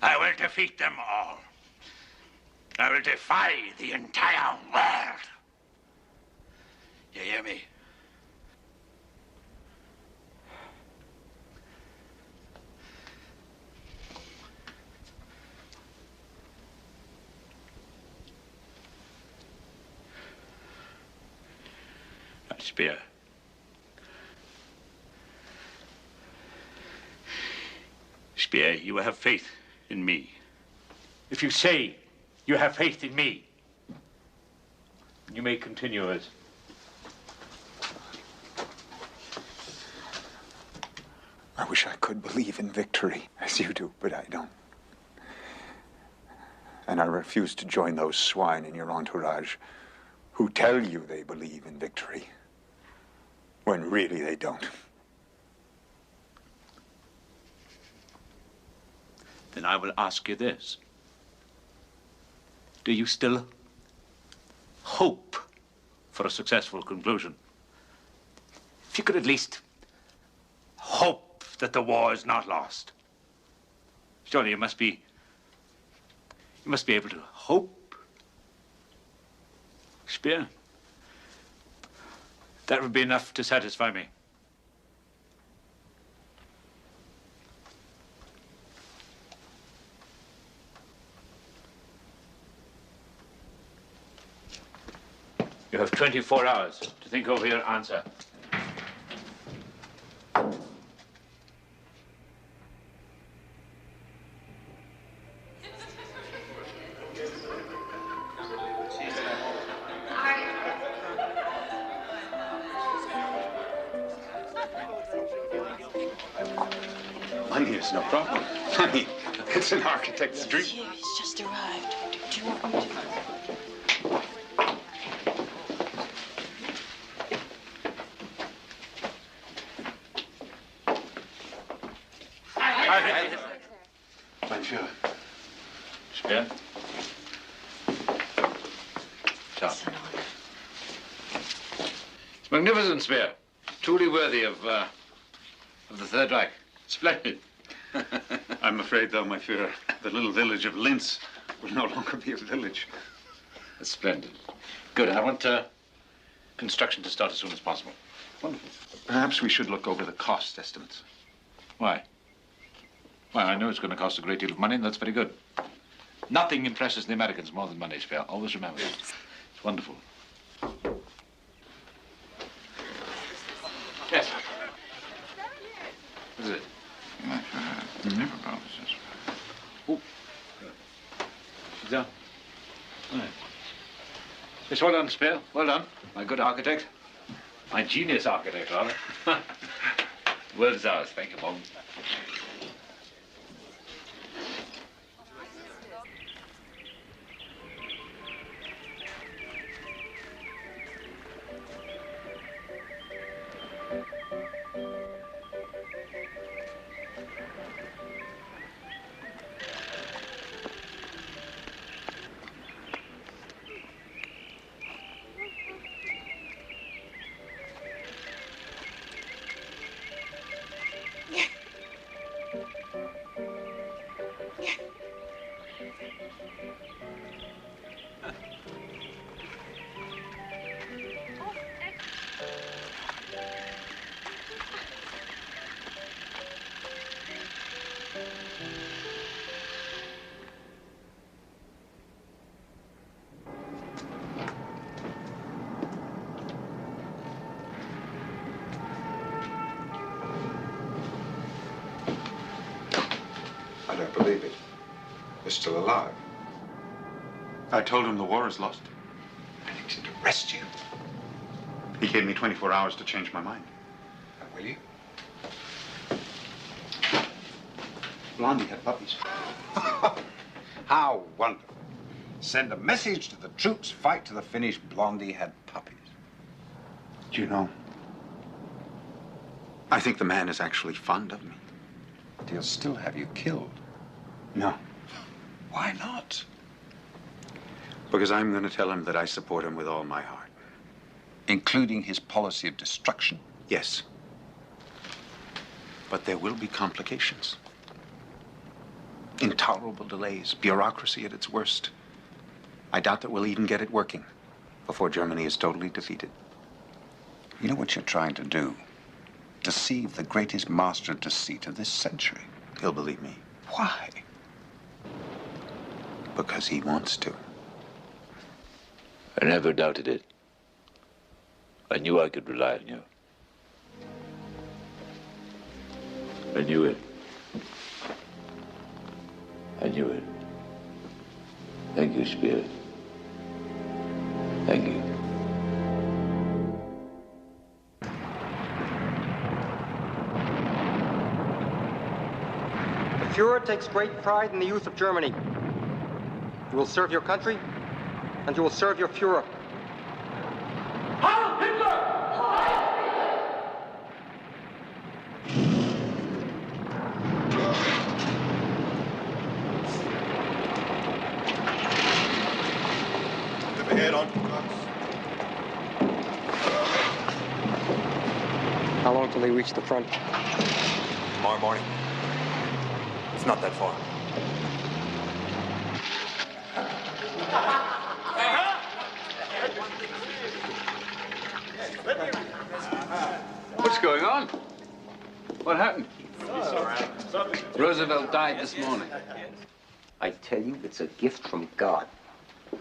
I will defeat them all. I will defy the entire world. You hear me? Speer. Speer, you have faith in me. If you say you have faith in me, you may continue as... I wish I could believe in victory as you do, but I don't. And I refuse to join those swine in your entourage who tell you they believe in victory when really they don't. Then I will ask you this. Do you still hope for a successful conclusion? If you could at least hope that the war is not lost. Surely you must be able to hope. Speer, that would be enough to satisfy me. You have 24 hours to think over your answer. Money is no problem. Money, it's an architect's dream. He's just arrived. Do you want me to... Mein Führer. Speer? Ciao. It's magnificent, Speer. Truly worthy of the Third Reich. Splendid. I'm afraid, though, my Führer, the little village of Linz will no longer be a village. That's splendid. Good. I want construction to start as soon as possible. Wonderful. Perhaps we should look over the cost estimates. Why? Well, I know it's going to cost a great deal of money, and that's very good. Nothing impresses the Americans more than money, Speer. Always remember it. It's wonderful. Yes. What is it? Oh. Sit down. Right. Yes, well done, Speer. Well done. My good architect. My genius architect, rather. Word is ours. Thank you, Mom. I don't believe it. You're still alive. I told him the war is lost. And he did arrest you? He gave me 24 hours to change my mind. And will you? Blondie had puppies. How wonderful. Send a message to the troops, fight to the finish. Blondie had puppies. Do you know, I think the man is actually fond of me. But he'll still have you killed. No. Why not? Because I'm going to tell him that I support him with all my heart. Including his policy of destruction? Yes. But there will be complications. Intolerable delays, bureaucracy at its worst. I doubt that we'll even get it working before Germany is totally defeated. You know what you're trying to do? Deceive the greatest master of deceit of this century. He'll believe me. Why? Because he wants to. I never doubted it. I knew I could rely on you. I knew it. I knew it. Thank you, Spirit. Thank you. The Fuhrer takes great pride in the youth of Germany. You will serve your country, and you will serve your Fuhrer. Heil Hitler! Head on trucks. How long till they reach the front? Tomorrow morning. It's not that far. What's going on? What happened? Roosevelt died this morning. I tell you, it's a gift from God.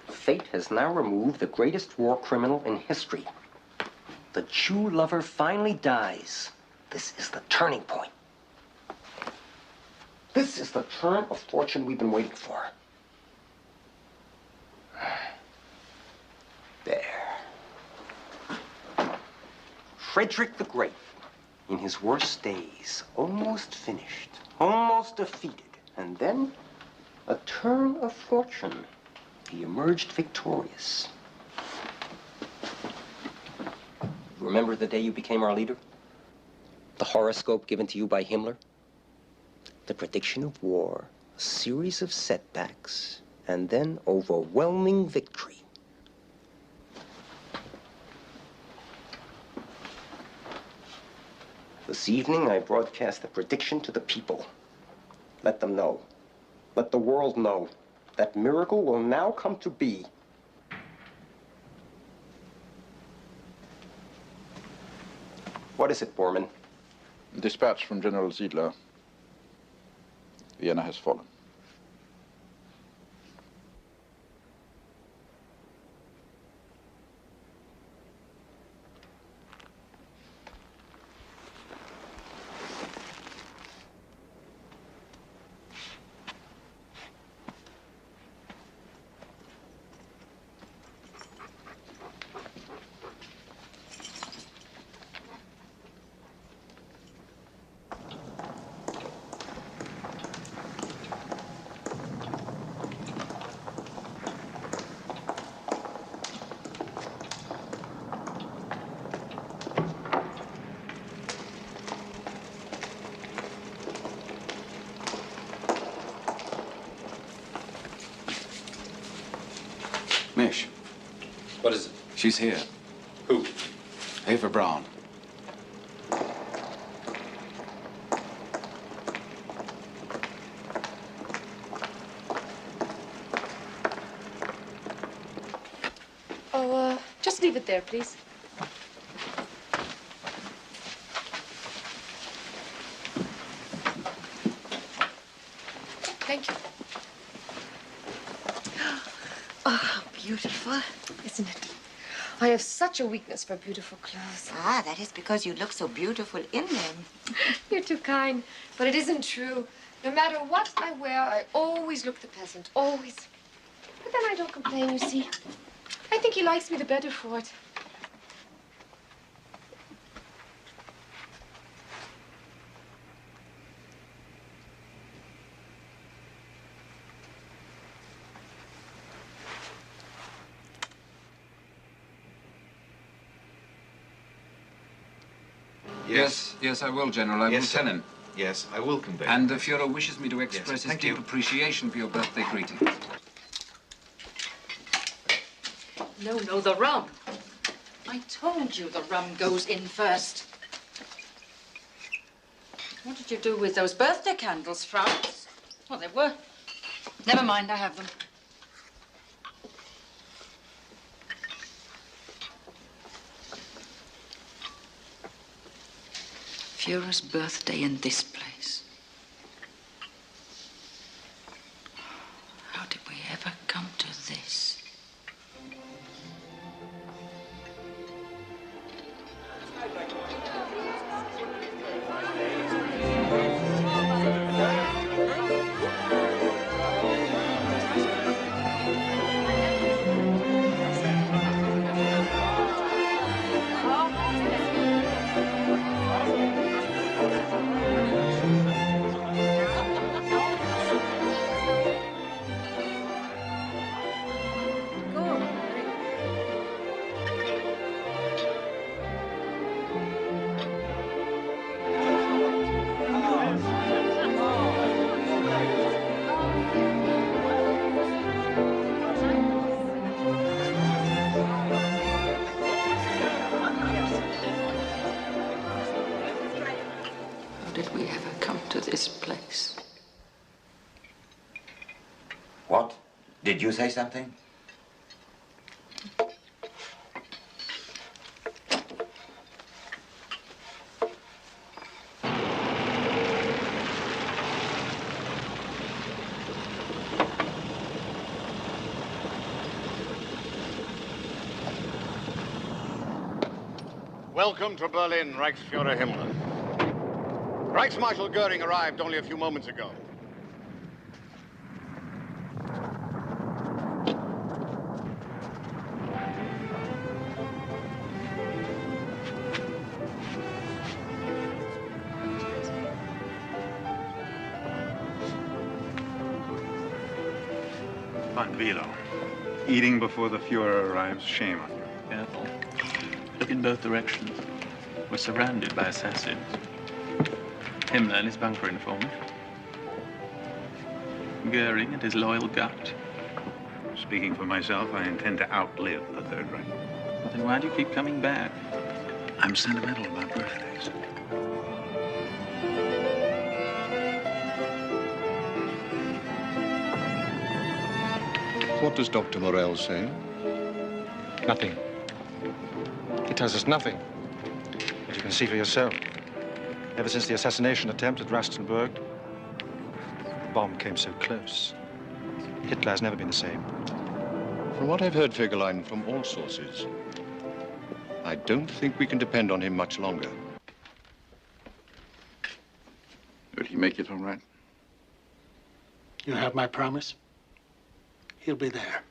Fate has now removed the greatest war criminal in history. The Jew lover finally dies. This is the turning point. This is the turn of fortune we've been waiting for. There. Frederick the Great, in his worst days, almost finished, almost defeated, and then a turn of fortune. He emerged victorious. Remember the day you became our leader? The horoscope given to you by Himmler? The prediction of war, a series of setbacks, and then overwhelming victory. This evening, I broadcast the prediction to the people. Let them know. Let the world know. That miracle will now come to be. What is it, Bormann? Dispatch from General Ziedler. Vienna has fallen. What is it? She's here. Who? Ava Brown. Oh, just leave it there, please. Thank you. Oh, how beautiful, isn't it? I have such a weakness for beautiful clothes. Ah, that is because you look so beautiful in them. You're too kind, but it isn't true. No matter what I wear, I always look the peasant, always. But then I don't complain, you see. I think he likes me the better for it. Yes, I will, General. I will tell him. Yes, I will convey. And the Fuhrer wishes me to express his thank deep you. appreciation for your birthday greeting. No, the rum. I told you the rum goes in first. What did you do with those birthday candles, Franz? Well, they were. Never mind, I have them. Führer's birthday in this place. How did we ever come to this? This place. What? Did you say something? Welcome to Berlin, Reichsfuhrer Himmler. Reichsmarshal Goering arrived only a few moments ago. Von Bülow, eating before the Fuhrer arrives, shame on you. Careful. Look in both directions. We're surrounded by assassins. Himmler in his bunker informant. Goering and his loyal gut. Speaking for myself, I intend to outlive the Third Reich. Well, then why do you keep coming back? I'm sentimental about birthdays. What does Dr. Morel say? Nothing. He tells us nothing. But you can see for yourself. Ever since the assassination attempt at Rastenburg, the bomb came so close. Hitler has never been the same. From what I've heard, Fegelein, from all sources, I don't think we can depend on him much longer. Will he make it all right? You have my promise? He'll be there.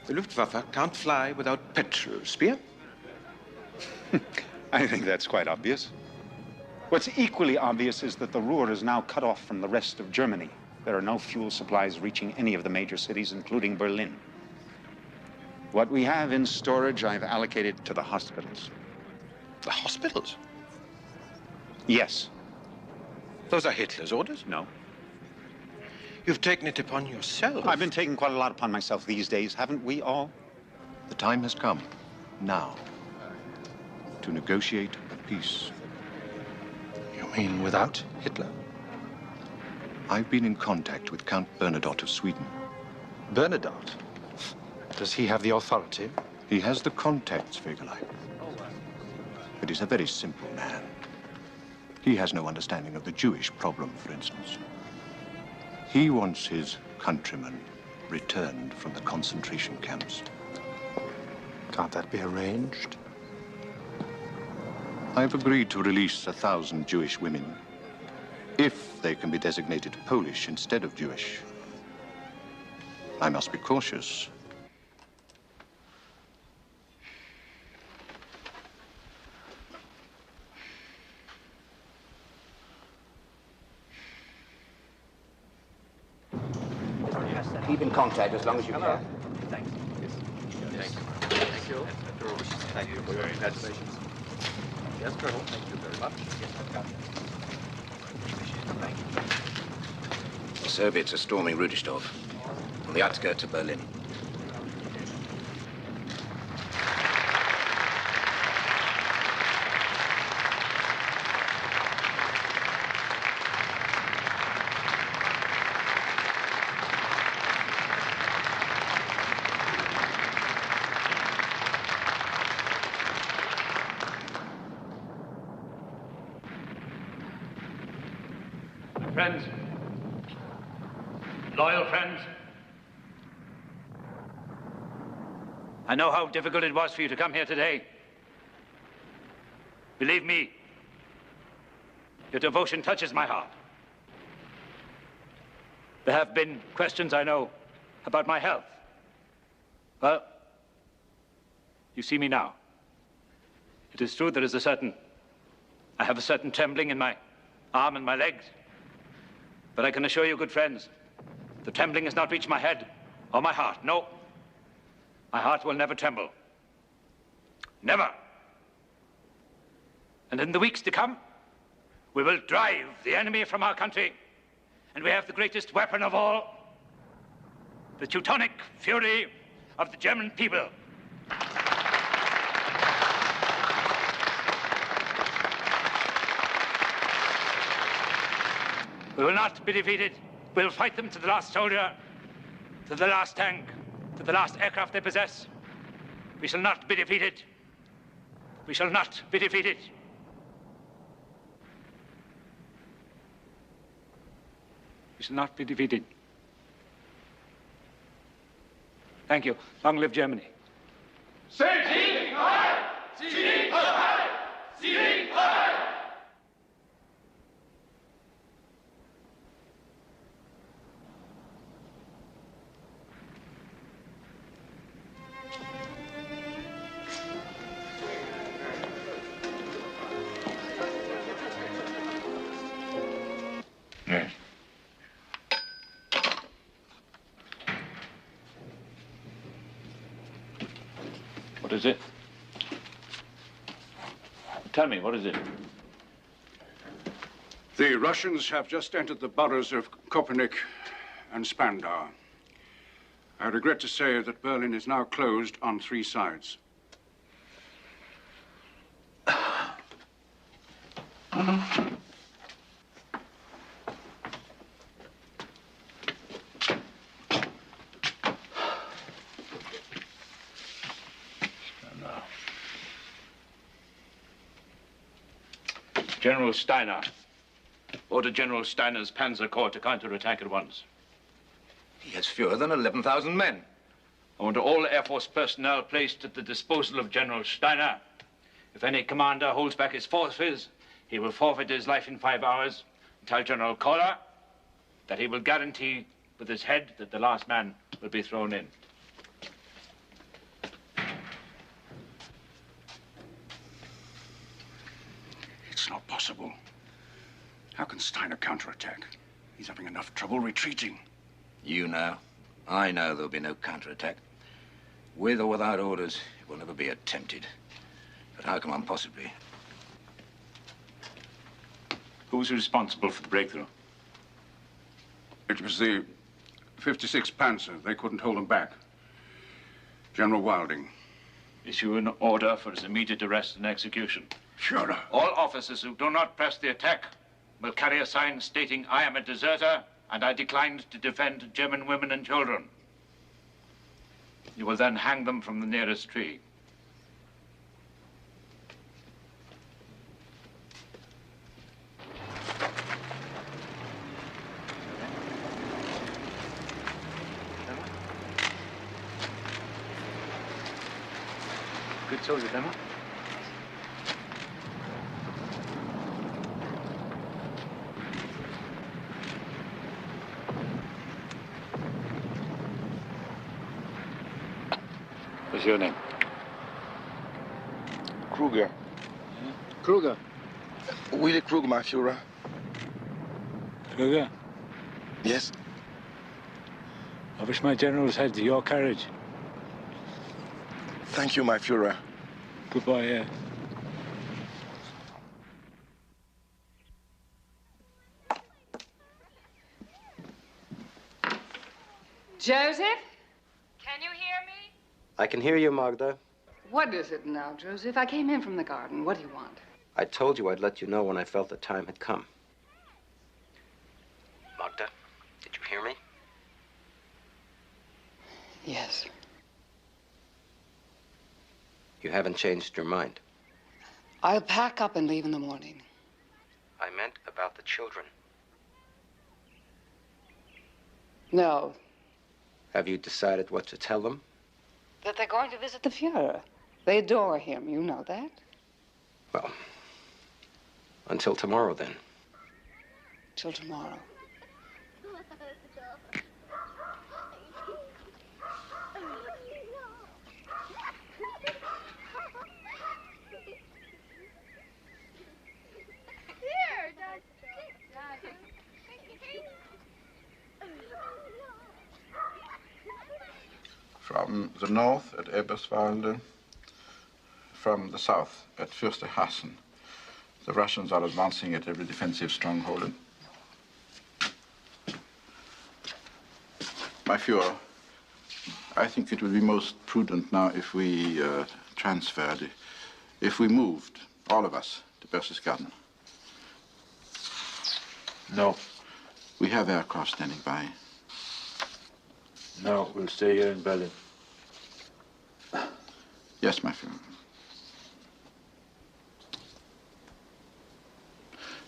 The Luftwaffe can't fly without petrol, Speer? I think that's quite obvious. What's equally obvious is that the Ruhr is now cut off from the rest of Germany. There are no fuel supplies reaching any of the major cities, including Berlin. What we have in storage, I've allocated to the hospitals. The hospitals? Yes. Those are Hitler's orders? No. You've taken it upon yourself. I've been taking quite a lot upon myself these days, haven't we all? The time has come, now, to negotiate a peace. You mean without Hitler? I've been in contact with Count Bernadotte of Sweden. Bernadotte? Does he have the authority? He has the contacts, Fegelein. But he's a very simple man. He has no understanding of the Jewish problem, for instance. He wants his countrymen returned from the concentration camps. Can't that be arranged? I've agreed to release 1,000 Jewish women if they can be designated Polish instead of Jewish. I must be cautious. Keep in contact as long as you can. Thanks. Thank you. Thank you for your congratulations. Yes, Colonel. Thank you very much. Yes, I've got it. Thank you. The Soviets are storming Rudestorf, on the outskirts of Berlin. Friends, loyal friends, I know how difficult it was for you to come here today. Believe me, your devotion touches my heart. There have been questions, I know, about my health. Well, you see me now. It is true I have a certain trembling in my arm and my legs. But I can assure you, good friends, the trembling has not reached my head or my heart. No, my heart will never tremble. Never. And in the weeks to come, we will drive the enemy from our country. And we have the greatest weapon of all, the Teutonic fury of the German people. We will not be defeated. We'll fight them to the last soldier, to the last tank, to the last aircraft they possess. We shall not be defeated. We shall not be defeated. We shall not be defeated. Thank you. Long live Germany. Sieg heil! Sieg heil! Sieg heil! Yes. What is it? Tell me, what is it? The Russians have just entered the boroughs of Kopernik and Spandau. I regret to say that Berlin is now closed on 3 sides. General Steiner. Order General Steiner's Panzer Corps to counterattack at once. He has fewer than 11,000 men. I want all Air Force personnel placed at the disposal of General Steiner. If any commander holds back his forces, he will forfeit his life in 5 hours. Tell General Kohler that he will guarantee with his head that the last man will be thrown in. It's not possible. How can Steiner counterattack? He's having enough trouble retreating. You know. I know there'll be no counterattack. With or without orders, it will never be attempted. But how can one possibly? Who's responsible for the breakthrough? It was the 56th Panzer. They couldn't hold them back. General Wilding. Issue an order for his immediate arrest and execution. Sure. All officers who do not press the attack will carry a sign stating, "I am a deserter, and I declined to defend German women and children." You will then hang them from the nearest tree. Good soldier, Emma. What's your name? Kruger. Kruger. Willy Kruger, my Führer. Kruger. Yes. I wish my generals had your courage. Thank you, my Führer. Goodbye, yeah. Joseph? Can you hear me? I can hear you, Magda. What is it now, Joseph? I came in from the garden. What do you want? I told you I'd let you know when I felt the time had come. Magda, did you hear me? Yes. You haven't changed your mind. I'll pack up and leave in the morning. I meant about the children. No. Have you decided what to tell them? That they're going to visit the Führer. They adore him. You know that. Well, until tomorrow, then. Till tomorrow. From the north at Eberswalde, from the south at Fürstehassen. The Russians are advancing at every defensive stronghold. My Führer, I think it would be most prudent now if we transferred, if we moved, all of us, to Berchtesgaden. No. We have aircraft standing by. No, we'll stay here in Berlin. Yes, my Führer.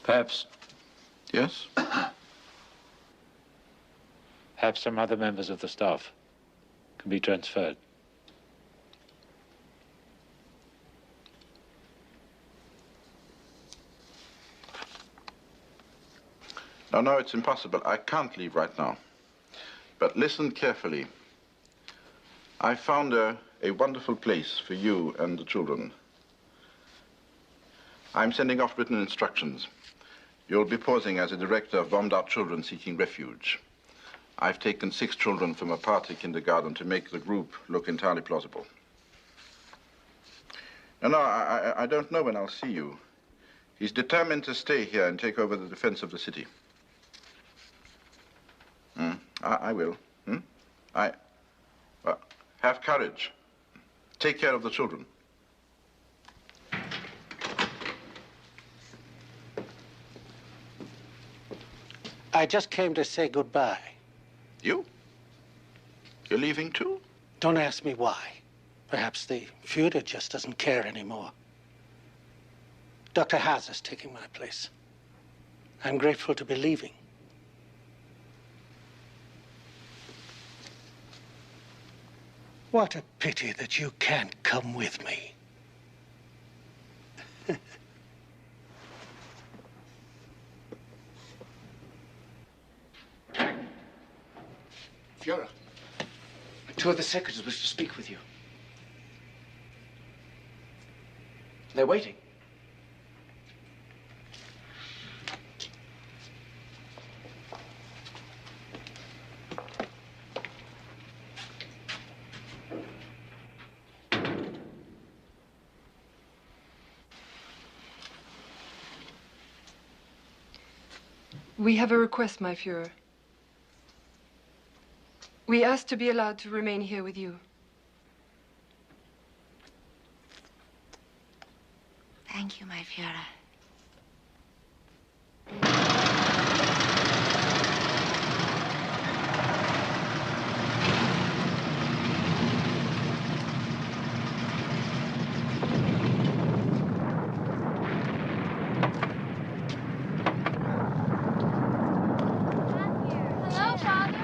Perhaps. Yes? Perhaps some other members of the staff can be transferred. No, it's impossible. I can't leave right now. But listen carefully. I found a wonderful place for you and the children. I'm sending off written instructions. You'll be posing as a director of bombed-out children seeking refuge. I've taken 6 children from a party kindergarten to make the group look entirely plausible. No, I don't know when I'll see you. He's determined to stay here and take over the defense of the city. I will. Well, have courage. Take care of the children. I just came to say goodbye. You? You're leaving too? Don't ask me why. Perhaps the Führer just doesn't care anymore. Dr. Haas taking my place. I'm grateful to be leaving. What a pity that you can't come with me. Führer. 2 of the secretaries wish to speak with you. They're waiting. We have a request, my Führer. We asked to be allowed to remain here with you. Thank you, my Führer. Hello, Father.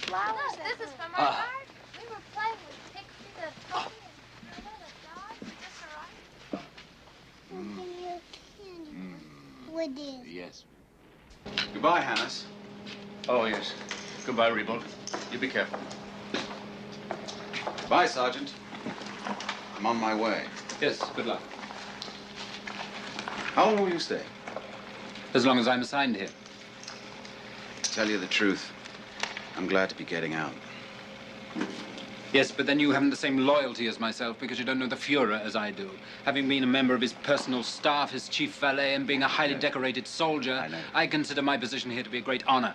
Flowers. This is from our garden. We were playing with Pixie, the puppy, and the dog. We just arrived. Yes. Goodbye, Hannes. Oh, yes. Goodbye, Rebold. You be careful. Bye, Sergeant. I'm on my way. Yes, good luck. How long will you stay? As long as I'm assigned here. To tell you the truth, I'm glad to be getting out. Yes, but then you haven't the same loyalty as myself because you don't know the Führer as I do. Having been a member of his personal staff, his chief valet, and being a highly decorated soldier, I consider my position here to be a great honor.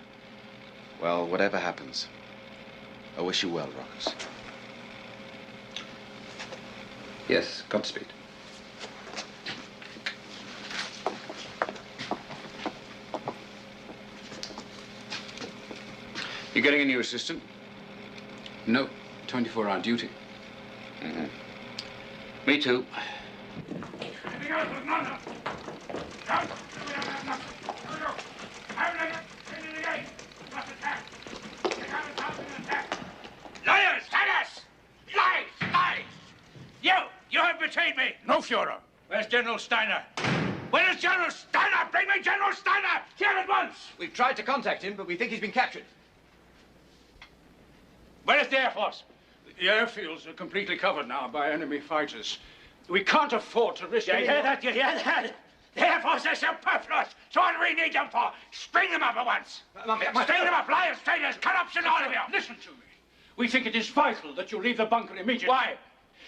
Well, whatever happens, I wish you well, Rockers. Yes, Godspeed. You getting a new assistant? No, 24-hour duty. Mm-hmm. Me too. Liars! Liars! Lies! Lies! You have betrayed me! No, Führer. Where's General Steiner? Where is General Steiner? Bring me General Steiner! Here at once! We've tried to contact him, but we think he's been captured. Where is the Air Force? The airfields are completely covered now by enemy fighters. We can't afford to risk You any hear more- that? You hear that? The Air Force is superfluous. So what do we need them for? String them up at once. String them up, liars, traitors, corruption, all of you. Listen to me. We think it is vital that you leave the bunker immediately. Why?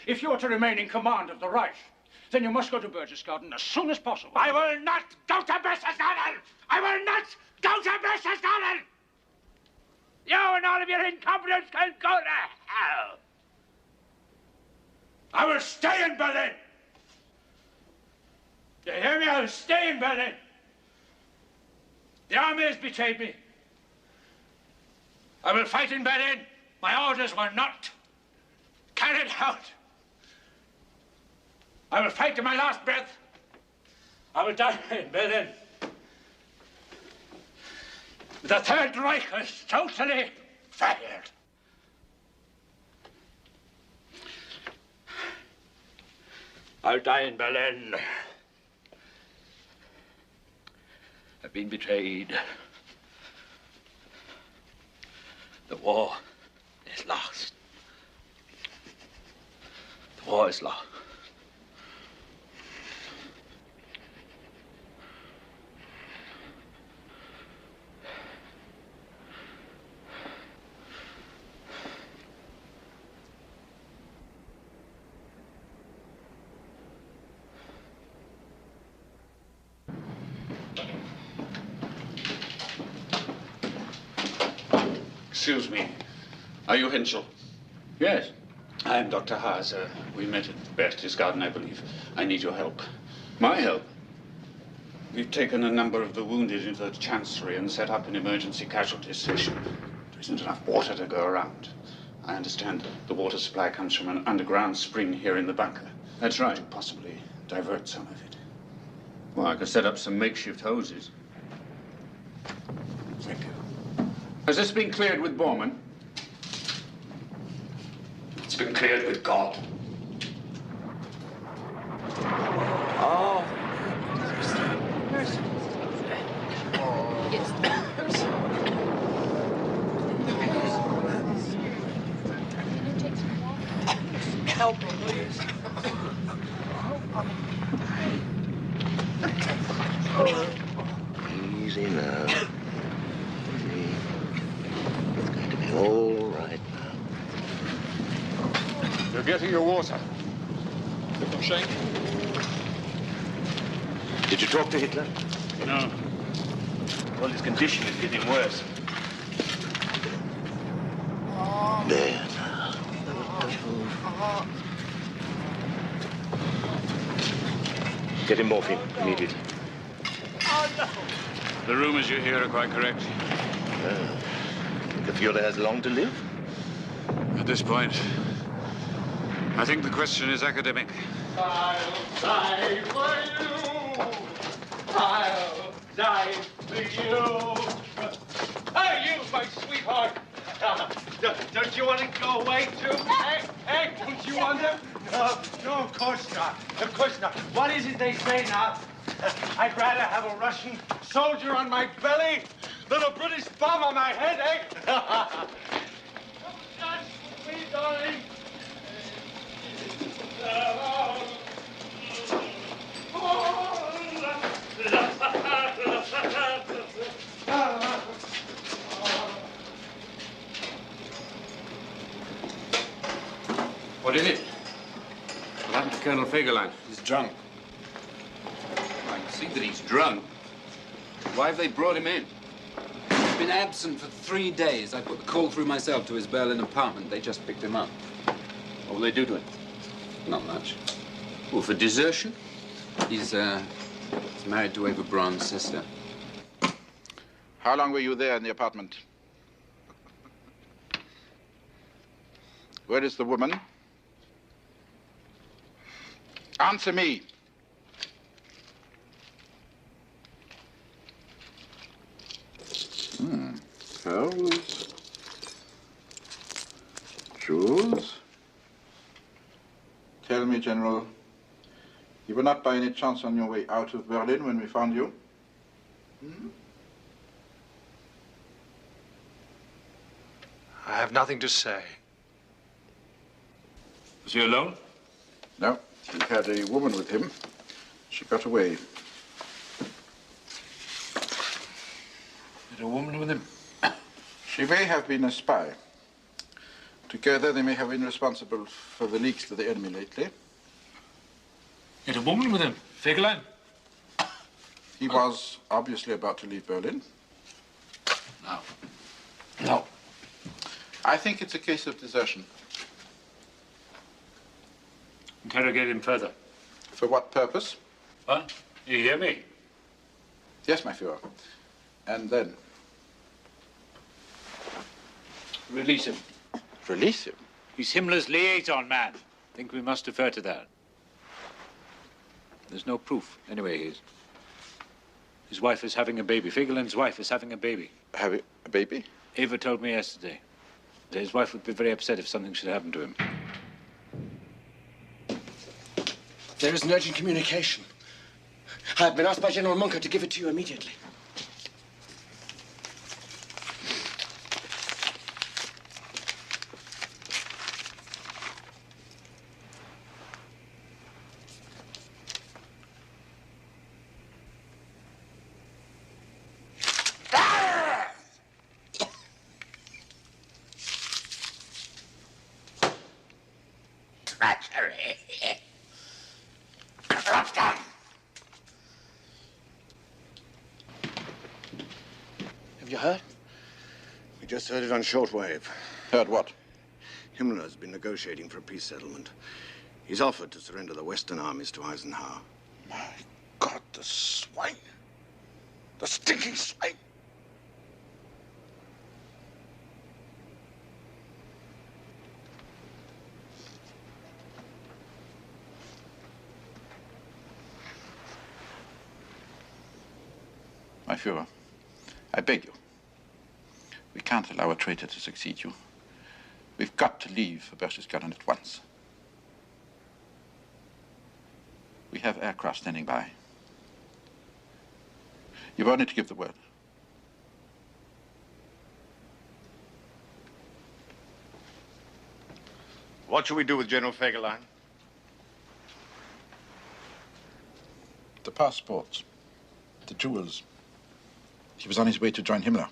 If you are to remain in command of the Reich, then you must go to Berchtesgaden as soon as possible. I will not go to Berchtesgaden! I will not go to Berchtesgaden! You and all of your incompetence can go to hell! I will stay in Berlin! You hear me? I will stay in Berlin! The army has betrayed me. I will fight in Berlin. My orders were not carried out. I will fight to my last breath. I will die in Berlin. The Third Reich is totally failed. I'll die in Berlin. I've been betrayed. The war is lost. The war is lost. Excuse me. Are you Hensel? Yes. I am Dr. Haas. We met at Berchtesgaden, I believe. I need your help. My help? We've taken a number of the wounded into the Chancellery and set up an emergency casualty station. There isn't enough water to go around. I understand the water supply comes from an underground spring here in the bunker. That's right. To possibly divert some of it. Well, I could set up some makeshift hoses. Thank you. Has this been cleared with Bormann? It's been cleared with God. Oh. Help me, please. Easy now. Easy. It's going to be all right now. You're getting your water. Give them shake. Did you talk to Hitler? No. Well, his condition is getting worse. There now. Get him morphine immediately. The rumors you hear are quite correct. Think the Fuhrer has long to live? At this point, I think the question is academic. I'll die for you. I'll die for you. Hey, you, my sweetheart. Don't you want to go away, too? Hey, don't you want to? No, of course not. Of course not. What is it they say now? I'd rather have a Russian soldier on my belly than a British bomb on my head, eh? That's me, darling. What is it? What happened to Colonel Fegelein? He's drunk. I can see that he's drunk. Why have they brought him in? He's been absent for 3 days. I put the call through myself to his Berlin apartment. They just picked him up. What will they do to him? Not much. Well, for desertion? He's married to Eva Braun's sister. How long were you there in the apartment? Where is the woman? Answer me. Pearls. Jewels. Tell me, General, you were not by any chance on your way out of Berlin when we found you? I have nothing to say. Was he alone? No, he had a woman with him. She got away. Had a woman with him? She may have been a spy. Together, they may have been responsible for the leaks to the enemy lately. Had a woman with him? Fegelein? He was obviously about to leave Berlin. No. No. I think it's a case of desertion. Interrogate him further. For what purpose? What? You hear me? Yes, my Führer. And then? Release him. Release him? He's Himmler's liaison man. I think we must defer to that. There's no proof. Anyway, his wife is having a baby. Fegelein's wife is having a baby. Having a baby? Eva told me yesterday that his wife would be very upset if something should happen to him. There is an urgent communication. I have been asked by General Munker to give it to you immediately. Have you heard? We just heard it on shortwave. Heard what? Himmler has been negotiating for a peace settlement. He's offered to surrender the Western armies to Eisenhower. My God, the swine. The stinking swine. My Führer, I beg you. We can't allow a traitor to succeed you. We've got to leave for Berchtesgaden at once. We have aircraft standing by. You've only to give the word. What shall we do with General Fegelein? The passports, the jewels. He was on his way to join Himmler.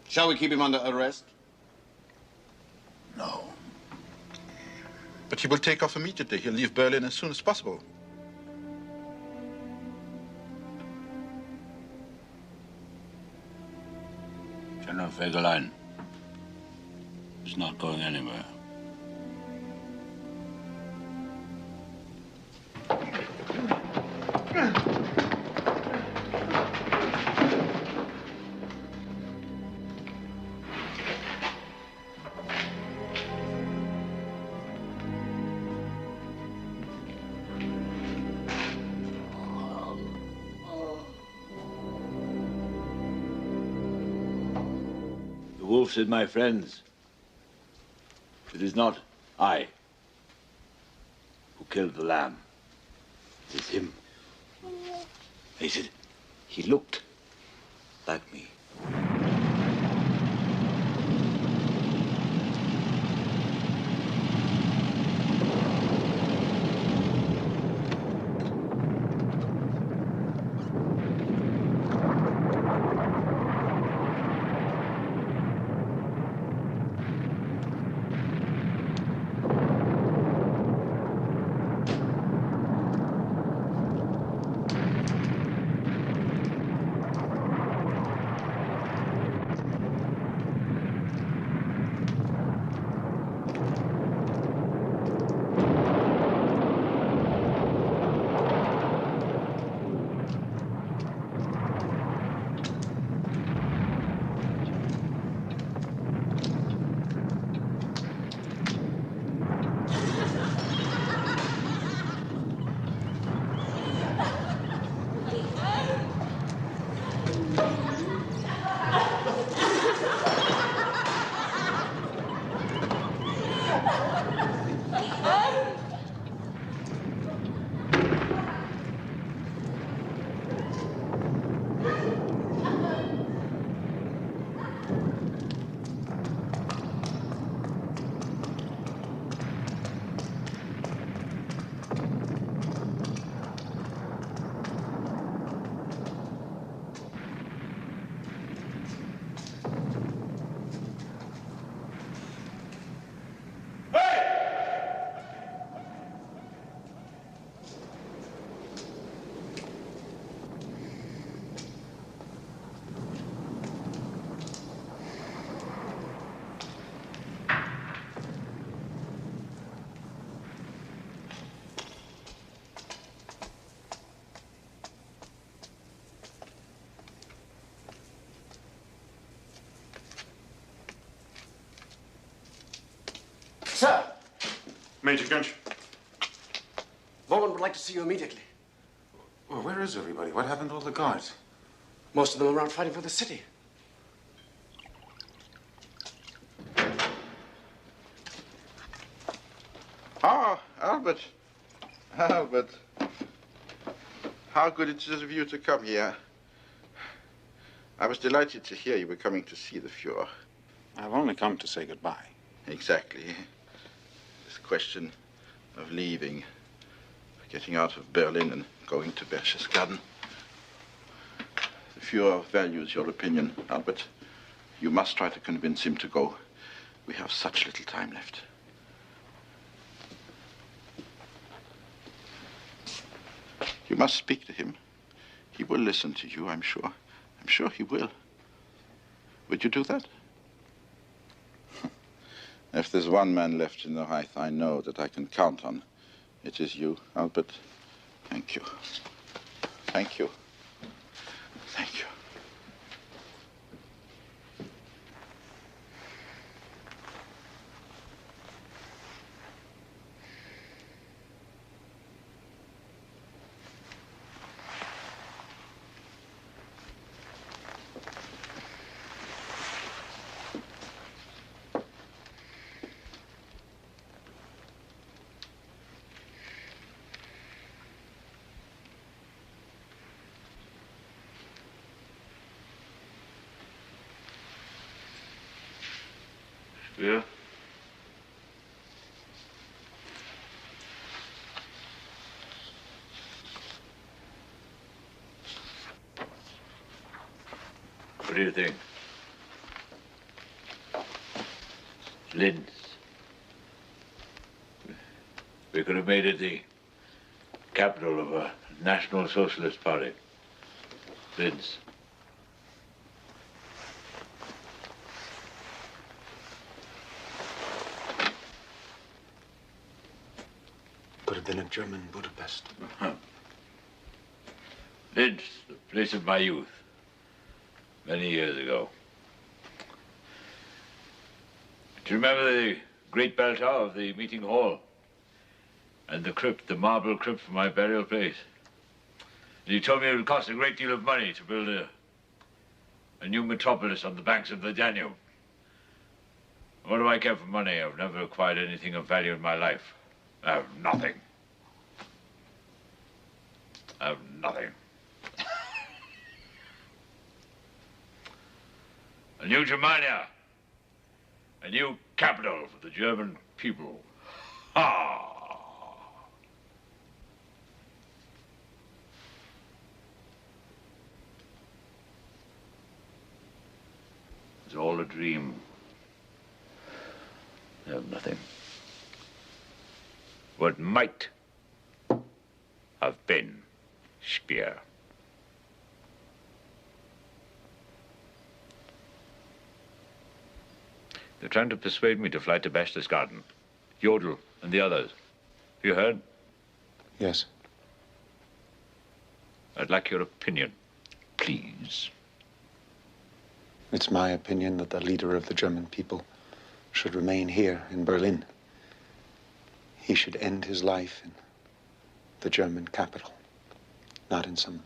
Shall we keep him under arrest? No. But he will take off immediately. He'll leave Berlin as soon as possible. General Fegelein is not going anywhere. The wolf said, my friends, it is not I who killed the lamb. It is him. They said, he looked like me. Sir! Major Gunch. Vaughan would like to see you immediately. Well, where is everybody? What happened to all the guards? Most of them are out fighting for the city. Ah, Albert. Albert. How good it is of you to come here. I was delighted to hear you were coming to see the Fuhrer. I've only come to say goodbye. Exactly. This question of leaving, getting out of Berlin and going to Berchtesgaden. The Fuhrer values your opinion, Albert. You must try to convince him to go. We have such little time left. You must speak to him. He will listen to you, I'm sure. I'm sure he will. Would you do that? If there's one man left in the Reich I know that I can count on, it is you, Albert. Thank you. Thank you. Thank you. Yeah? What do you think? Linz. We could have made it the capital of a National Socialist Party. Linz. Could have been a German Budapest. Linz, the place of my youth. Many years ago. Do you remember the great bell tower of the meeting hall? And the crypt, the marble crypt for my burial place? And you told me it would cost a great deal of money to build a new metropolis on the banks of the Danube. What do I care for money? I've never acquired anything of value in my life. I have nothing. I have nothing. A new Germania. A new capital for the German people. Ha! It's all a dream. I have nothing. What might have been Speer. They're trying to persuade me to fly to Berchtesgaden. Jodl and the others. Have you heard? Yes. I'd like your opinion, please. It's my opinion that the leader of the German people should remain here in Berlin. He should end his life in the German capital, not in some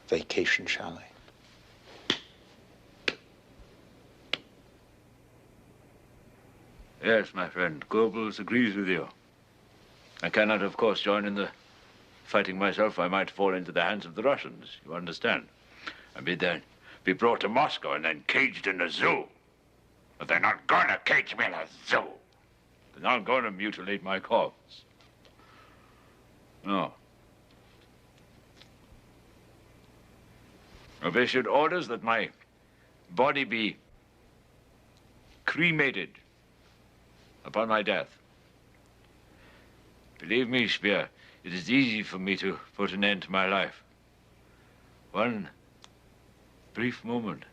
vacation chalet. Yes, my friend, Goebbels agrees with you. I cannot, of course, join in the fighting myself. I might fall into the hands of the Russians, you understand? And be brought to Moscow and then caged in a zoo. But they're not going to cage me in a zoo. They're not going to mutilate my corpse. No. If they issued orders that my body be cremated upon my death. Believe me, Speer, it is easy for me to put an end to my life. One brief moment.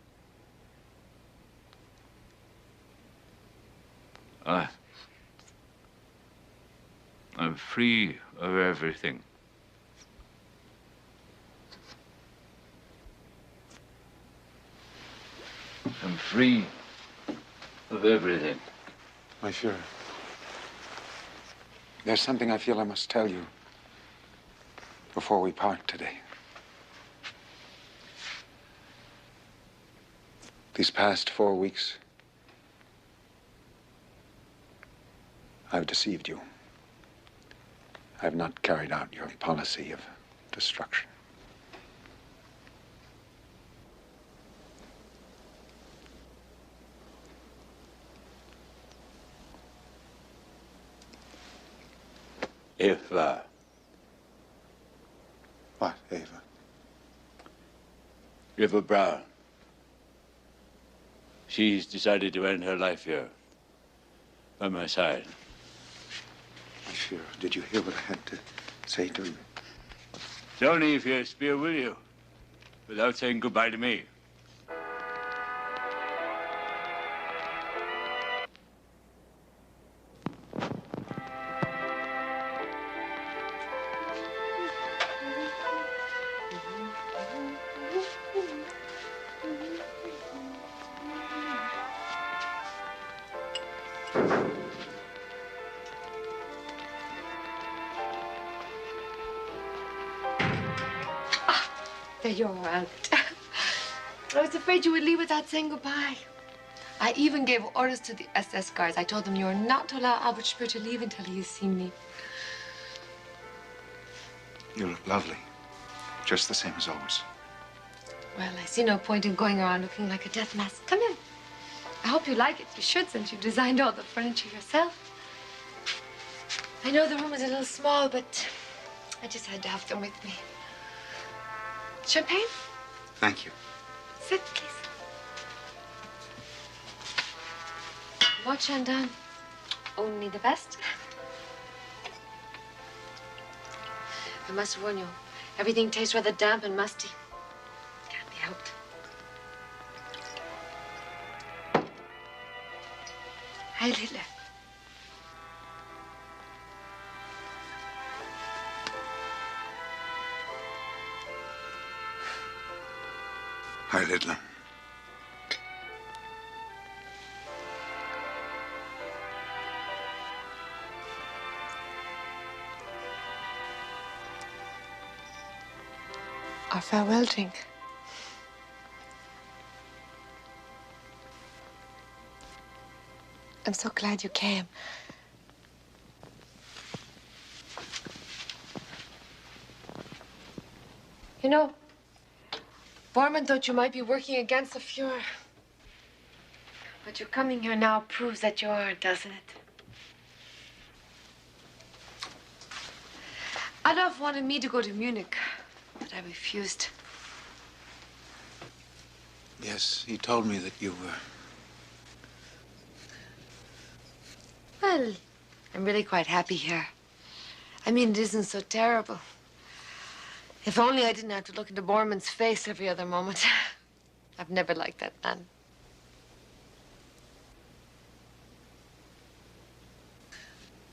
I'm free of everything. I'm free of everything. My Führer, there's something I feel I must tell you before we part today. These past 4 weeks, I've deceived you. I've not carried out your policy of destruction. Eva. What, Eva? Eva Braun. She's decided to end her life here, by my side. My Führer, did you hear what I had to say to you? It's only if you Speer, will you? Without saying goodbye to me. There you are, Aunt. I was afraid you would leave without saying goodbye. I even gave orders to the SS guards. I told them you are not to allow Albert Speer to leave until he has seen me. You look lovely. Just the same as always. Well, I see no point in going around looking like a death mask. Come in. I hope you like it. You should, since you designed all the furniture yourself. I know the room is a little small, but I just had to have them with me. Champagne? Thank you. Sit, please. What, Shandon? Only the best? I must warn you, everything tastes rather damp and musty. Can't be helped. Heil Hitler. Heil Hitler. Our farewell drink. I'm so glad you came. You know, Bormann thought you might be working against the Fuhrer. But your coming here now proves that you aren't, doesn't it? Adolf wanted me to go to Munich, but I refused. Yes, he told me that you were. Well, I'm really quite happy here. I mean, it isn't so terrible. If only I didn't have to look into Bormann's face every other moment. I've never liked that man.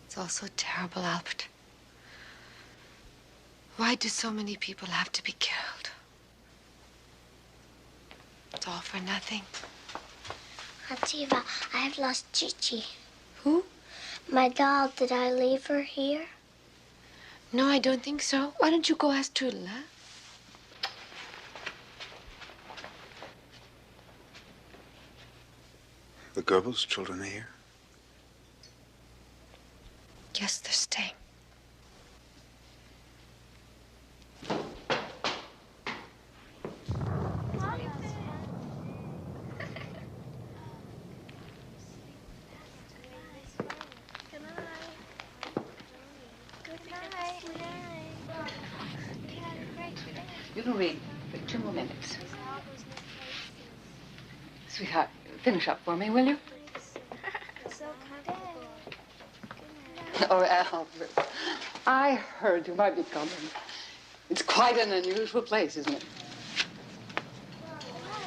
It's all so terrible, Albert. Why do so many people have to be killed? It's all for nothing. Auntie, I have lost Gigi. Who? My doll. Did I leave her here? No, I don't think so. Why don't you go ask Trudel, huh? The Goebbels children are here? Yes, they're staying. You can read for 2 more minutes. Sweetheart, finish up for me, will you? Oh, Albert, I heard you might be coming. It's quite an unusual place, isn't it?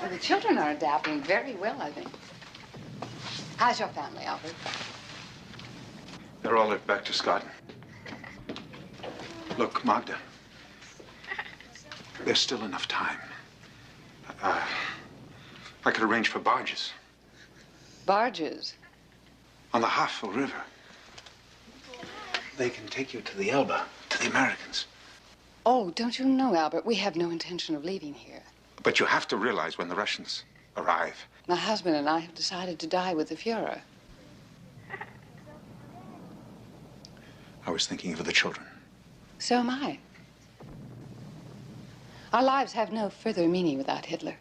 Well, the children are adapting very well, I think. How's your family, Albert? They're all back to Scotland. Look, Magda, there's still enough time. I could arrange for barges. Barges? On the Havel River. They can take you to the Elbe, to the Americans. Oh, don't you know, Albert, we have no intention of leaving here. But you have to realize when the Russians arrive. My husband and I have decided to die with the Fuhrer. I was thinking of the children. So am I. Our lives have no further meaning without Hitler.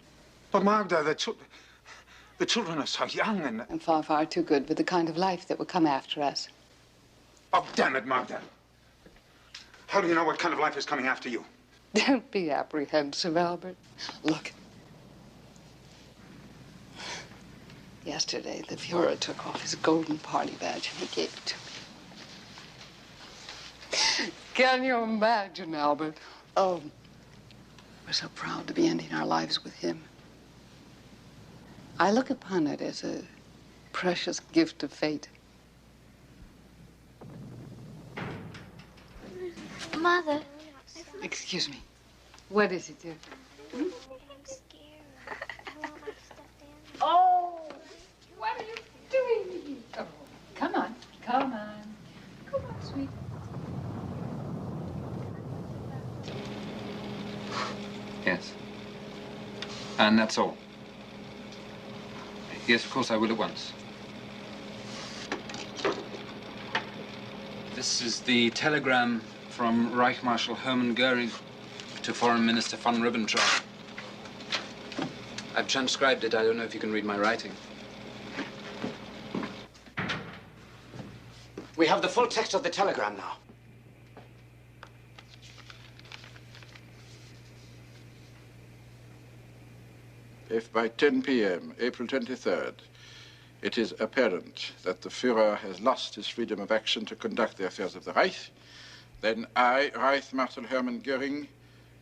But Magda, the children are so young and far, far too good for the kind of life that will come after us. Oh, damn it, Magda. How do you know what kind of life is coming after you? Don't be apprehensive, Albert. Look. Yesterday, the Fuhrer took off his golden party badge and he gave it to me. Can you imagine, Albert? Oh, we're so proud to be ending our lives with him. I look upon it as a precious gift of fate. Mother. Excuse me. What is it, dear? I'm scared. Oh, what are you doing? Oh, come on, come on. Come on, sweet. Yes. And that's all. Yes, of course I will at once. This is the telegram from Reich Marshal Hermann Goering to Foreign Minister von Ribbentrop. I've transcribed it. I don't know if you can read my writing. We have the full text of the telegram now. If by 10 p.m., April 23rd, It is apparent that the Führer has lost his freedom of action to conduct the affairs of the Reich. Then I, Reich Marshal Hermann Göring,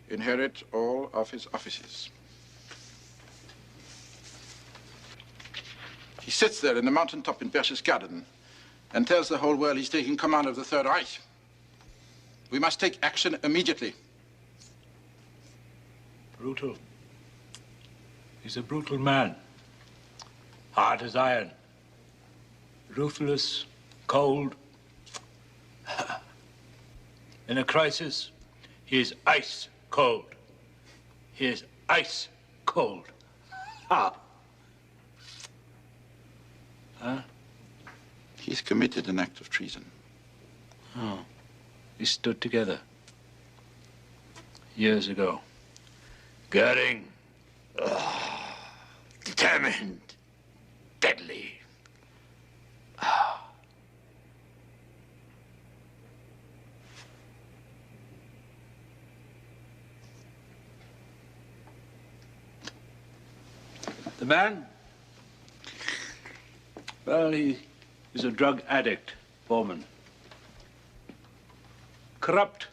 inherit all of his offices. He sits there in the mountaintop in Berchtesgaden and tells the whole world he's taking command of the Third Reich. We must take action immediately. Brutal. He's a brutal man. Hard as iron. Ruthless, cold. In a crisis, he is ice cold. He is ice cold. Ha! Huh? He's committed an act of treason. Oh. We stood together. Years ago. Göring. Oh, determined. Deadly. Oh. The man? Well, he is a drug addict, Bormann. Corrupt.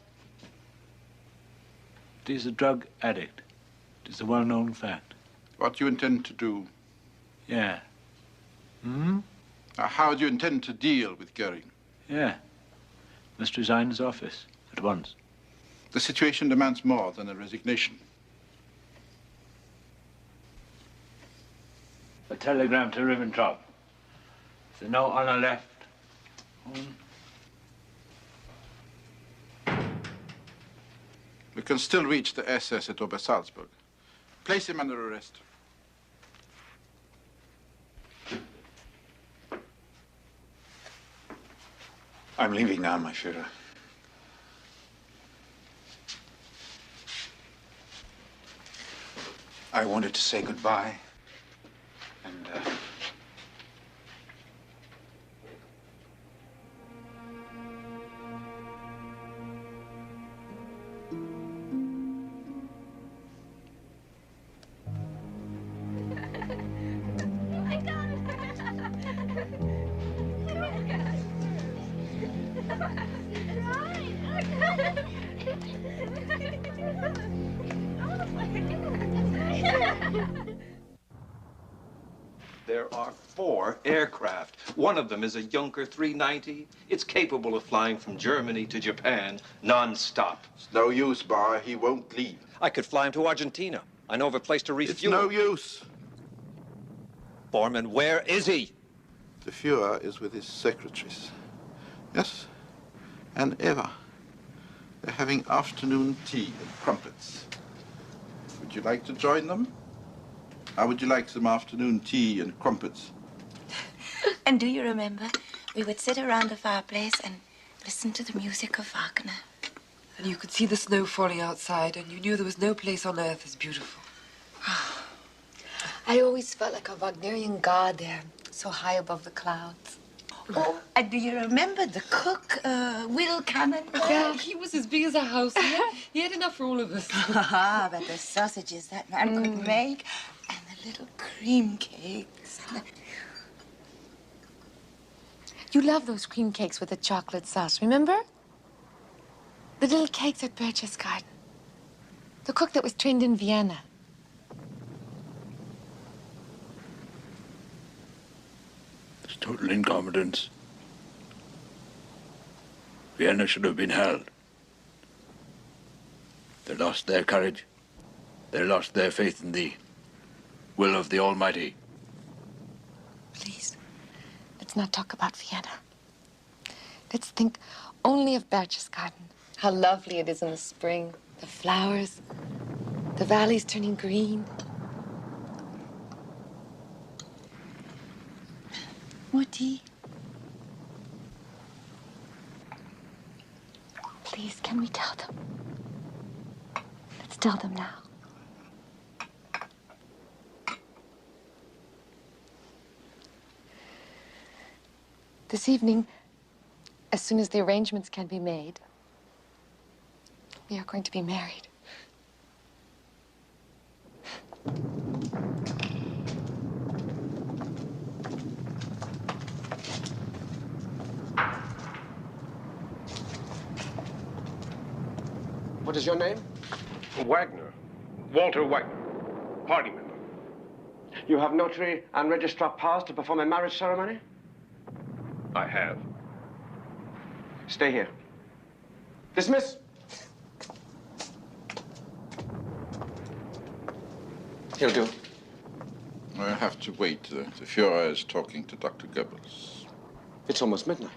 But he's a drug addict. It is a well-known fact. What do you intend to do? Yeah. Hmm? How do you intend to deal with Göring? Yeah. Must resign his office at once. The situation demands more than a resignation. A telegram to Ribbentrop. There's no honor left. We can still reach the SS at Obersalzburg. Place him under arrest. I'm leaving now, my Führer. I wanted to say goodbye. And, There are 4 aircraft. One of them is a Junker 390. It's capable of flying from Germany to Japan non-stop. It's no use, Bar. He won't leave. I could fly him to Argentina. I know of a place to refuel. It's no use. Bormann, where is he? The Führer is with his secretaries. Yes, and Eva. They're having afternoon tea and crumpets. Would you like to join them? How would you like some afternoon tea and crumpets? And do you remember, we would sit around the fireplace and listen to the music of Wagner. And you could see the snow falling outside, and you knew there was no place on earth as beautiful. I always felt like a Wagnerian god there, so high above the clouds. Oh, and do you remember the cook, Will Cannon? Yeah, he was as big as a house. He had enough for all of us. But the sausages that man could make, and the little cream cakes. You love those cream cakes with the chocolate sauce, remember? The little cakes at Berchtesgaden. The cook that was trained in Vienna. It's total incompetence. Vienna should have been held. They lost their courage. They lost their faith in the will of the Almighty. Please, let's not talk about Vienna. Let's think only of Berchtesgaden. How lovely it is in the spring. The flowers, the valleys turning green. More tea? Please, can we tell them? Let's tell them now. This evening, as soon as the arrangements can be made, we are going to be married. is your name? Wagner. Walter Wagner. Party member. You have notary and registrar powers to perform a marriage ceremony? I have. Stay here. Dismiss. He'll do. I have to wait. The Führer is talking to Dr. Goebbels. It's almost midnight.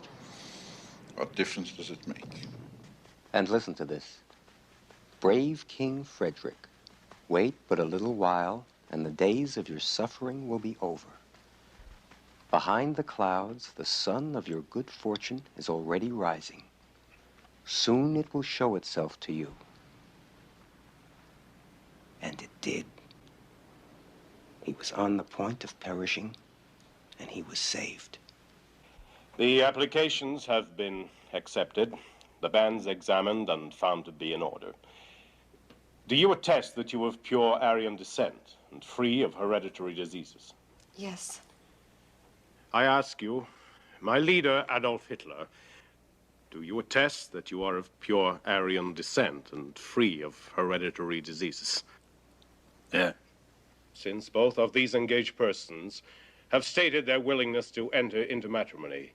What difference does it make? And listen to this. Brave King Frederick, wait but a little while, and the days of your suffering will be over. Behind the clouds, the sun of your good fortune is already rising. Soon it will show itself to you. And it did. He was on the point of perishing, and he was saved. The applications have been accepted, the banns examined and found to be in order. Do you attest that you are of pure Aryan descent and free of hereditary diseases? Yes. I ask you, my leader, Adolf Hitler, do you attest that you are of pure Aryan descent and free of hereditary diseases? Yeah. Since both of these engaged persons have stated their willingness to enter into matrimony,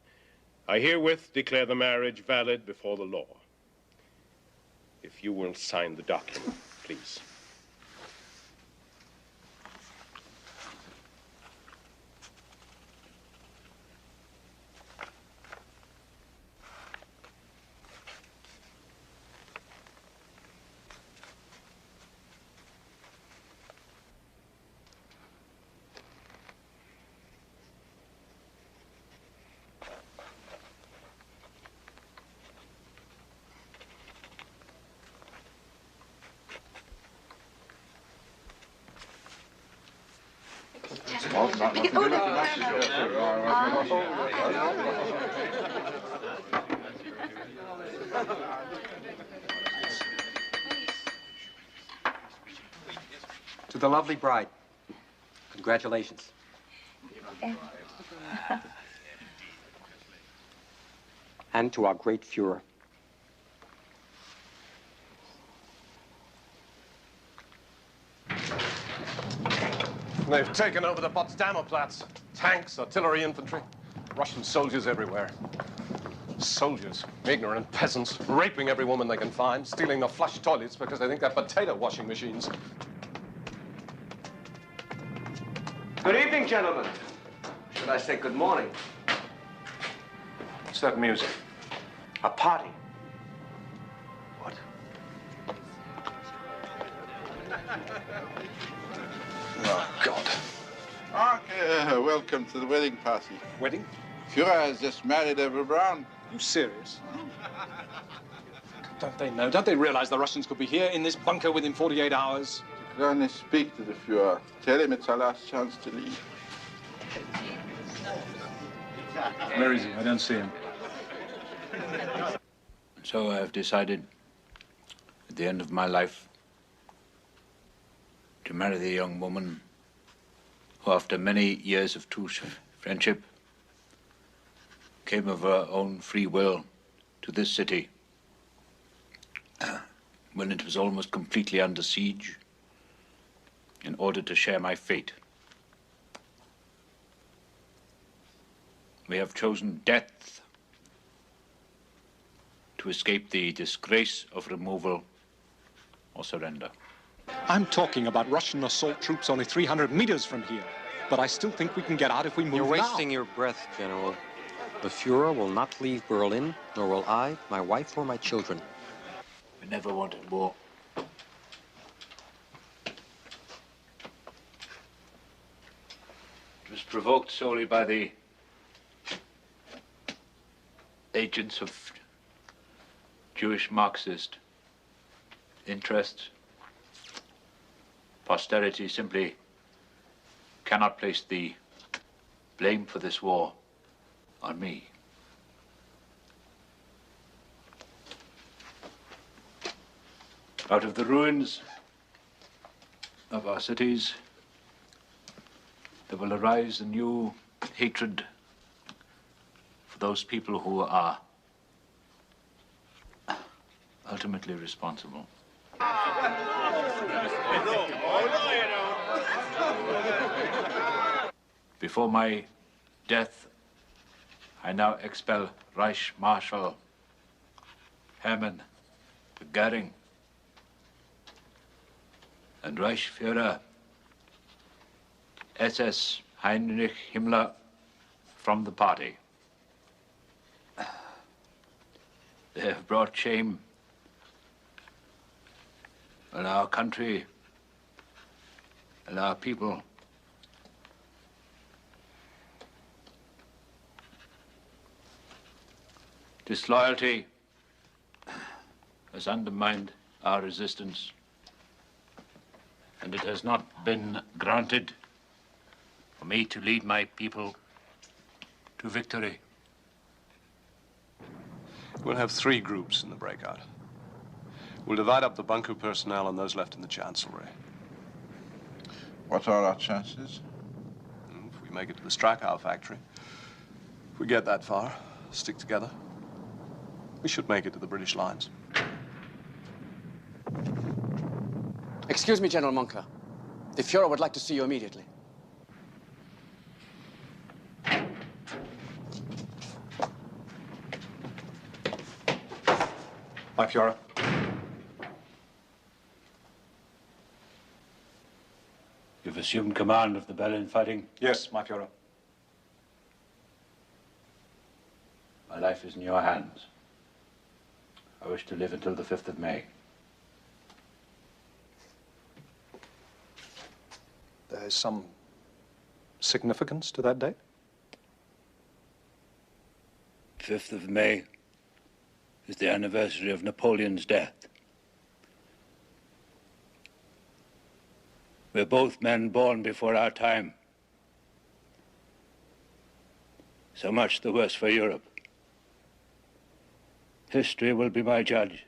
I herewith declare the marriage valid before the law. If you will sign the document, please. To the lovely bride, congratulations. And to our great Führer. They've taken over the Potsdamer Platz. Tanks, artillery, infantry. Russian soldiers everywhere. Soldiers, ignorant peasants, raping every woman they can find, stealing the flush toilets because they think they're potato washing machines. Good evening, gentlemen. Should I say good morning? What's that music? A party. What? Oh, God. Okay, welcome to the wedding party. Wedding? Führer has just married Eva Braun. You serious? Don't they know? Don't they realize the Russians could be here in this bunker within 48 hours? You can only speak to the Führer. Tell him it's our last chance to leave. Where is he? I don't see him. So I have decided, at the end of my life, to marry the young woman who, after many years of true friendship, came of her own free will to this city when it was almost completely under siege, in order to share my fate. We have chosen death to escape the disgrace of removal or surrender. I'm talking about Russian assault troops only 300 meters from here. But I still think we can get out if we move now. You're wasting your breath, General. The Führer will not leave Berlin, nor will I, my wife, or my children. We never wanted war. It was provoked solely by the agents of Jewish Marxist interests. Posterity simply cannot place the blame for this war on me. Out of the ruins of our cities, there will arise a new hatred for those people who are ultimately responsible. Before my death, I now expel Reich Marshal Hermann Göring and Reichsführer SS Heinrich Himmler from the party. They have brought shame on our country and our people. Disloyalty has undermined our resistance, and it has not been granted for me to lead my people to victory. We'll have 3 groups in the breakout. We'll divide up the bunker personnel and those left in the chancellery. What are our chances? If we make it to the Strachau factory, if we get that far, stick together, we should make it to the British lines. Excuse me, General Munker. The Fuhrer would like to see you immediately. My Fuhrer. You've assumed command of the Berlin fighting? Yes, my Fuhrer. My life is in your hands. I wish to live until the 5th of May. There is some significance to that date? 5th of May is the anniversary of Napoleon's death. We're both men born before our time. So much the worse for Europe. History will be my judge,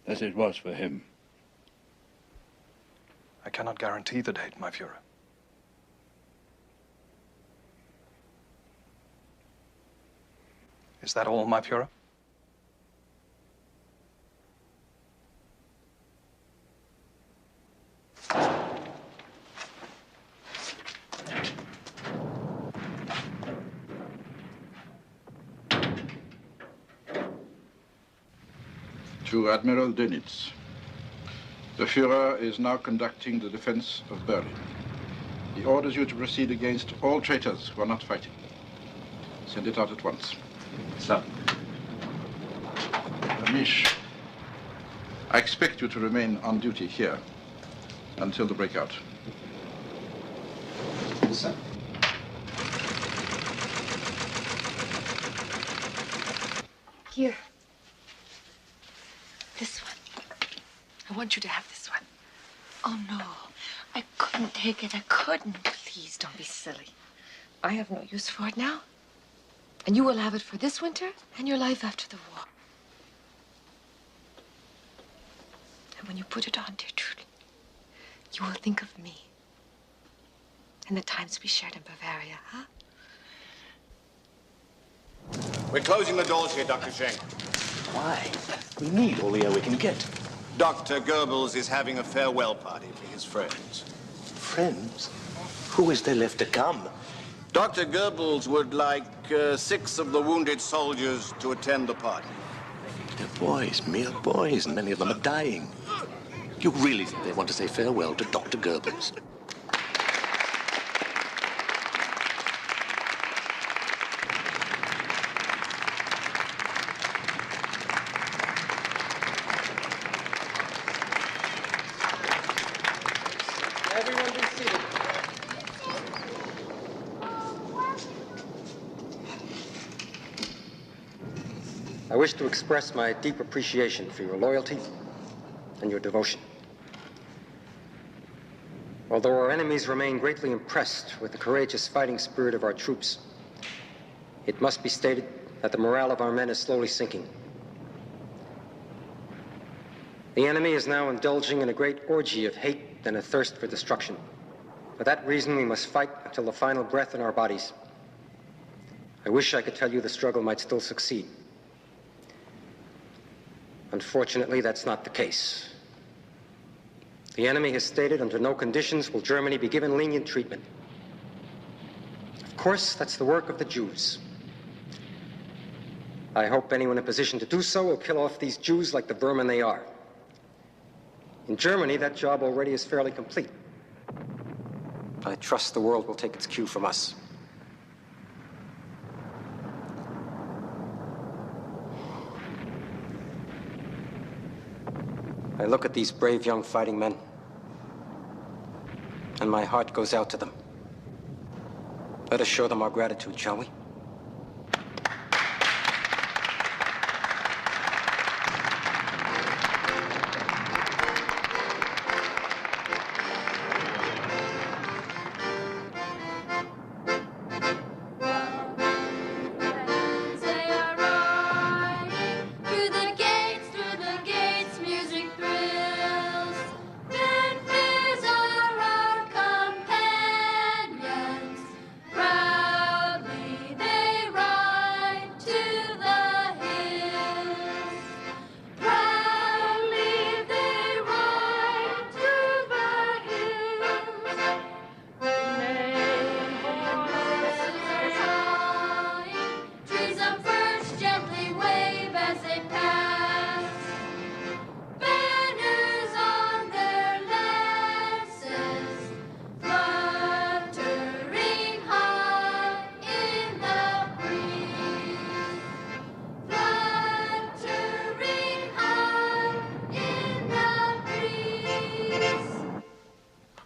as it was for him. I cannot guarantee the date, my Fuhrer. Is that all, my Fuhrer? To Admiral Dönitz. The Führer is now conducting the defense of Berlin. He orders you to proceed against all traitors who are not fighting. Send it out at once. Sir. Amish, I expect you to remain on duty here until the breakout. Sir. Here. This one. I want you to have this one. Oh, no. I couldn't take it. I couldn't. Please don't be silly. I have no use for it now. And you will have it for this winter and your life after the war. And when you put it on, dear Trudy, you will think of me and the times we shared in Bavaria, huh? We're closing the doors here, Dr. Schenk. Why? We need all the air we can get. Dr. Goebbels is having a farewell party for his friends. Friends? Who is there left to come? Dr. Goebbels would like 6 of the wounded soldiers to attend the party. They're boys, mere boys, and many of them are dying. You really think they want to say farewell to Dr. Goebbels? Everyone be seated. I wish to express my deep appreciation for your loyalty and your devotion. Although our enemies remain greatly impressed with the courageous fighting spirit of our troops, it must be stated that the morale of our men is slowly sinking. The enemy is now indulging in a great orgy of hate and a thirst for destruction. For that reason, we must fight until the final breath in our bodies. I wish I could tell you the struggle might still succeed. Unfortunately, that's not the case. The enemy has stated under no conditions will Germany be given lenient treatment. Of course, that's the work of the Jews. I hope anyone in position to do so will kill off these Jews like the vermin they are. In Germany, that job already is fairly complete. I trust the world will take its cue from us. I look at these brave young fighting men, and my heart goes out to them. Let us show them our gratitude, shall we?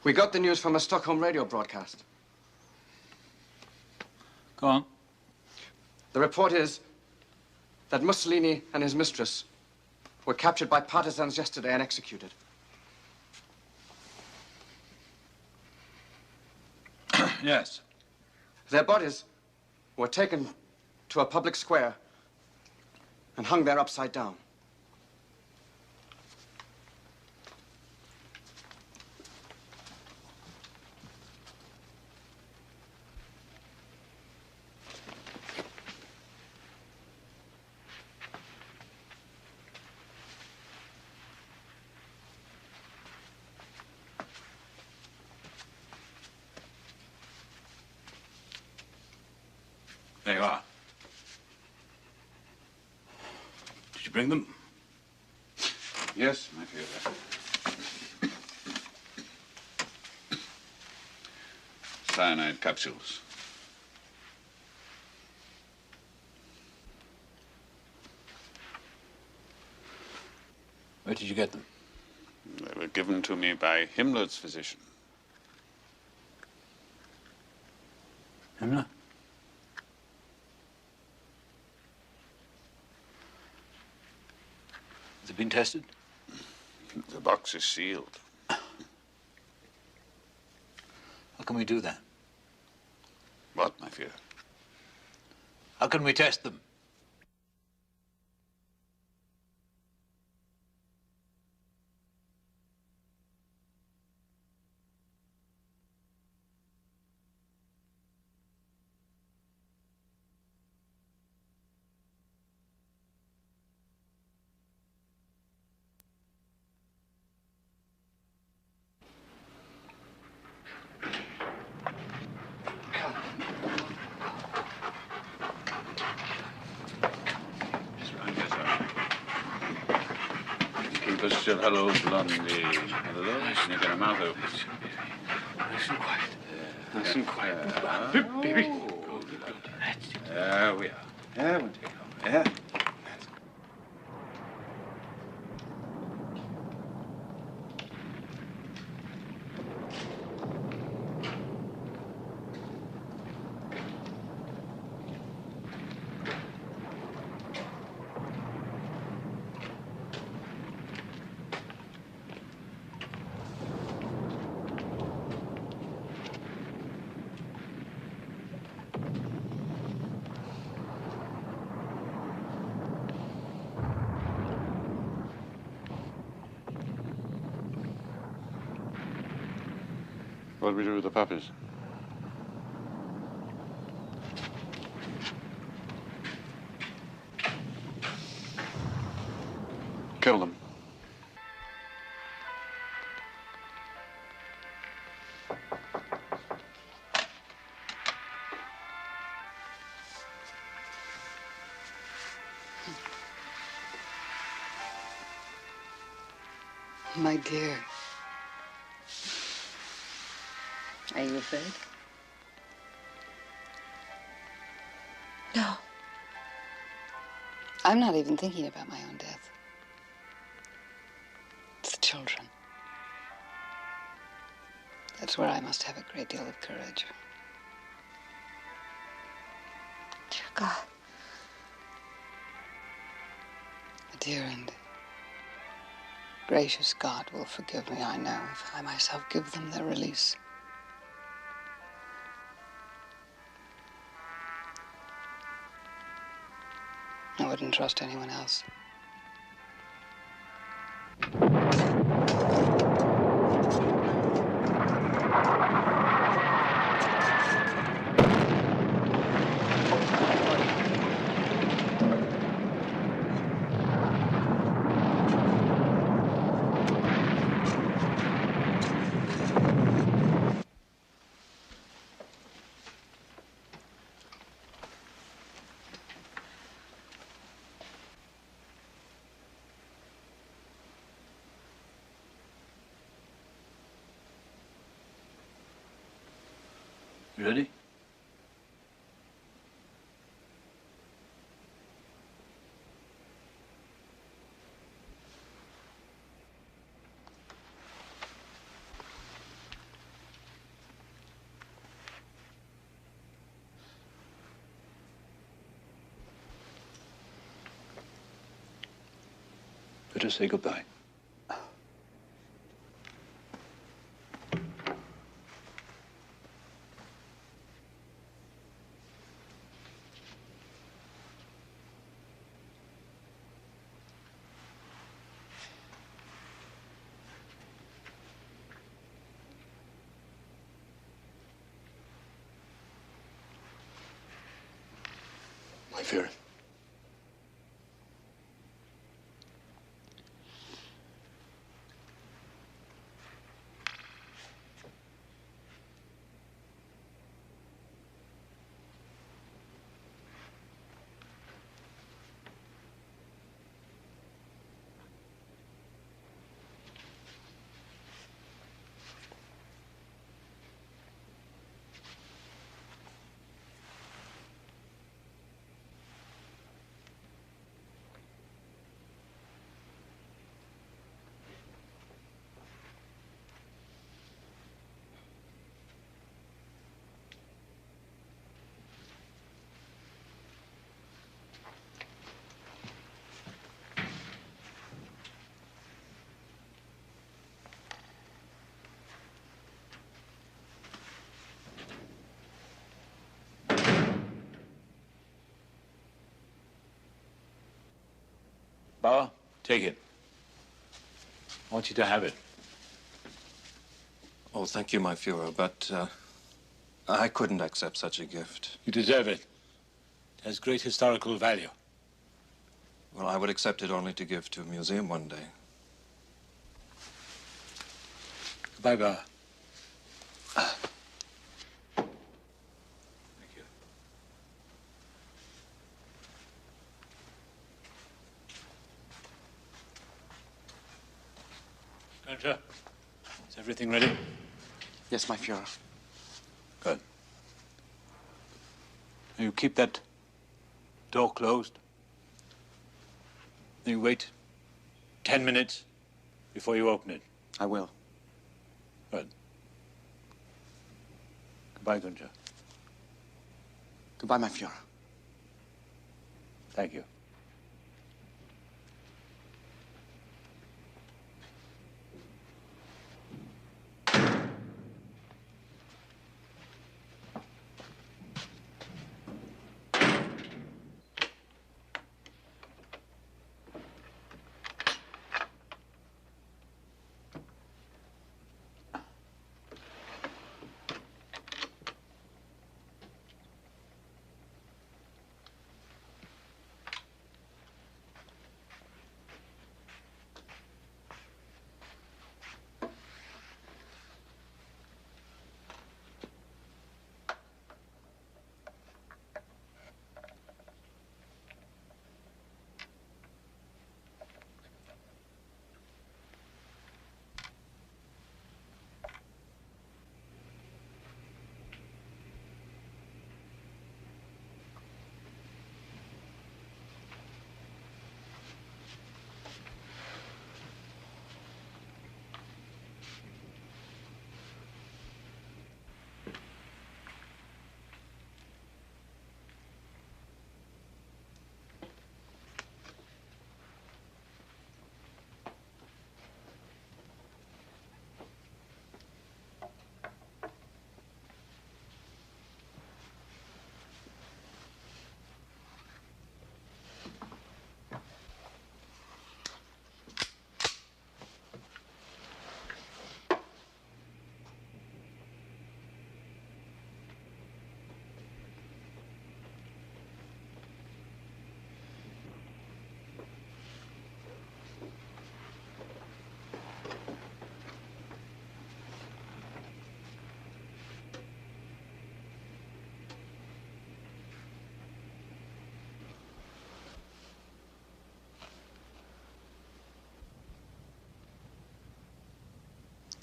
We got the news from a Stockholm radio broadcast. Go on. The report is that Mussolini and his mistress were captured by partisans yesterday and executed. Yes. Their bodies were taken to a public square and hung there upside down. There you are. Did you bring them? Yes, my dear. Cyanide capsules. Where did you get them? They were given to me by Himmler's physician. Himmler? Has it been tested? The box is sealed. How can we do that? What, my dear? How can we test them? Still hello, blondie. Hello, can you get a mouth open? Nice and quiet. Nice and quiet. Baby. There we are. Yeah, we'll take it home. Yeah. What do we do with the puppies? My dear. Are you afraid? No. I'm not even thinking about my own death. It's the children. That's where I must have a great deal of courage. Dear God. A dear and gracious God will forgive me, I know, if I myself give them their release. I wouldn't trust anyone else. You ready? Better say goodbye. My fear. Bauer, take it. I want you to have it. Oh, thank you, my Führer, but I couldn't accept such a gift. You deserve it. It has great historical value. Well, I would accept it only to give to a museum one day. Goodbye, Bauer. Gunther, is everything ready? Yes, my Führer. Good. Now you keep that door closed. Then you wait 10 minutes before you open it. I will. Good. Goodbye, Gunther. Goodbye, my Führer. Thank you.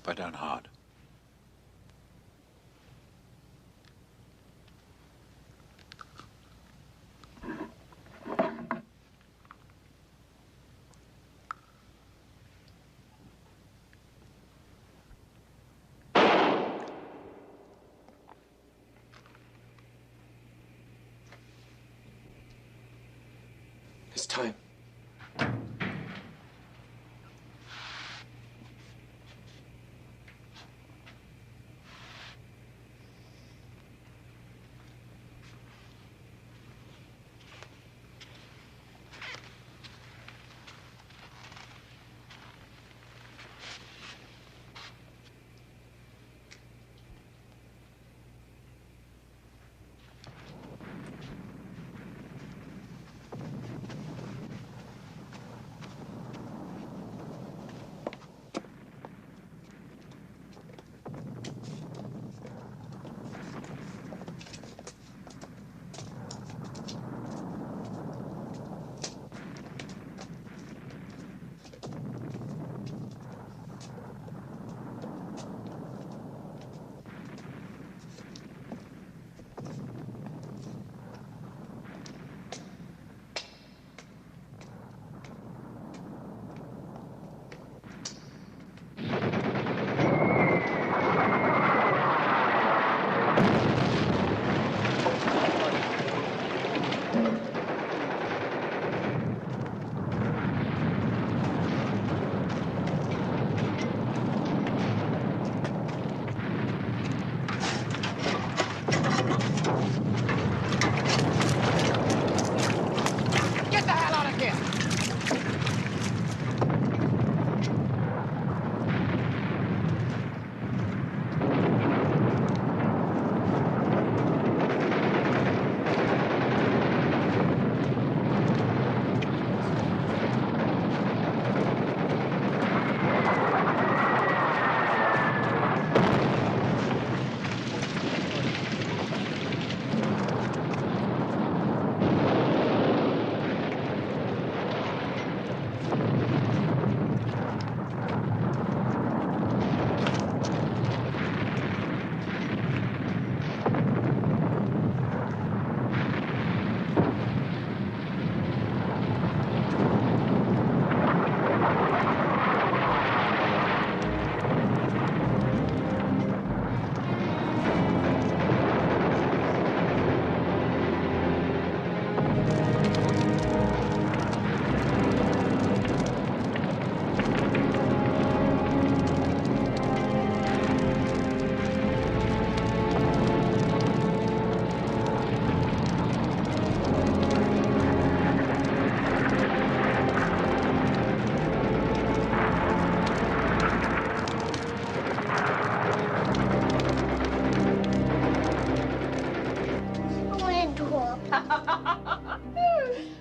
I down hard. It's time.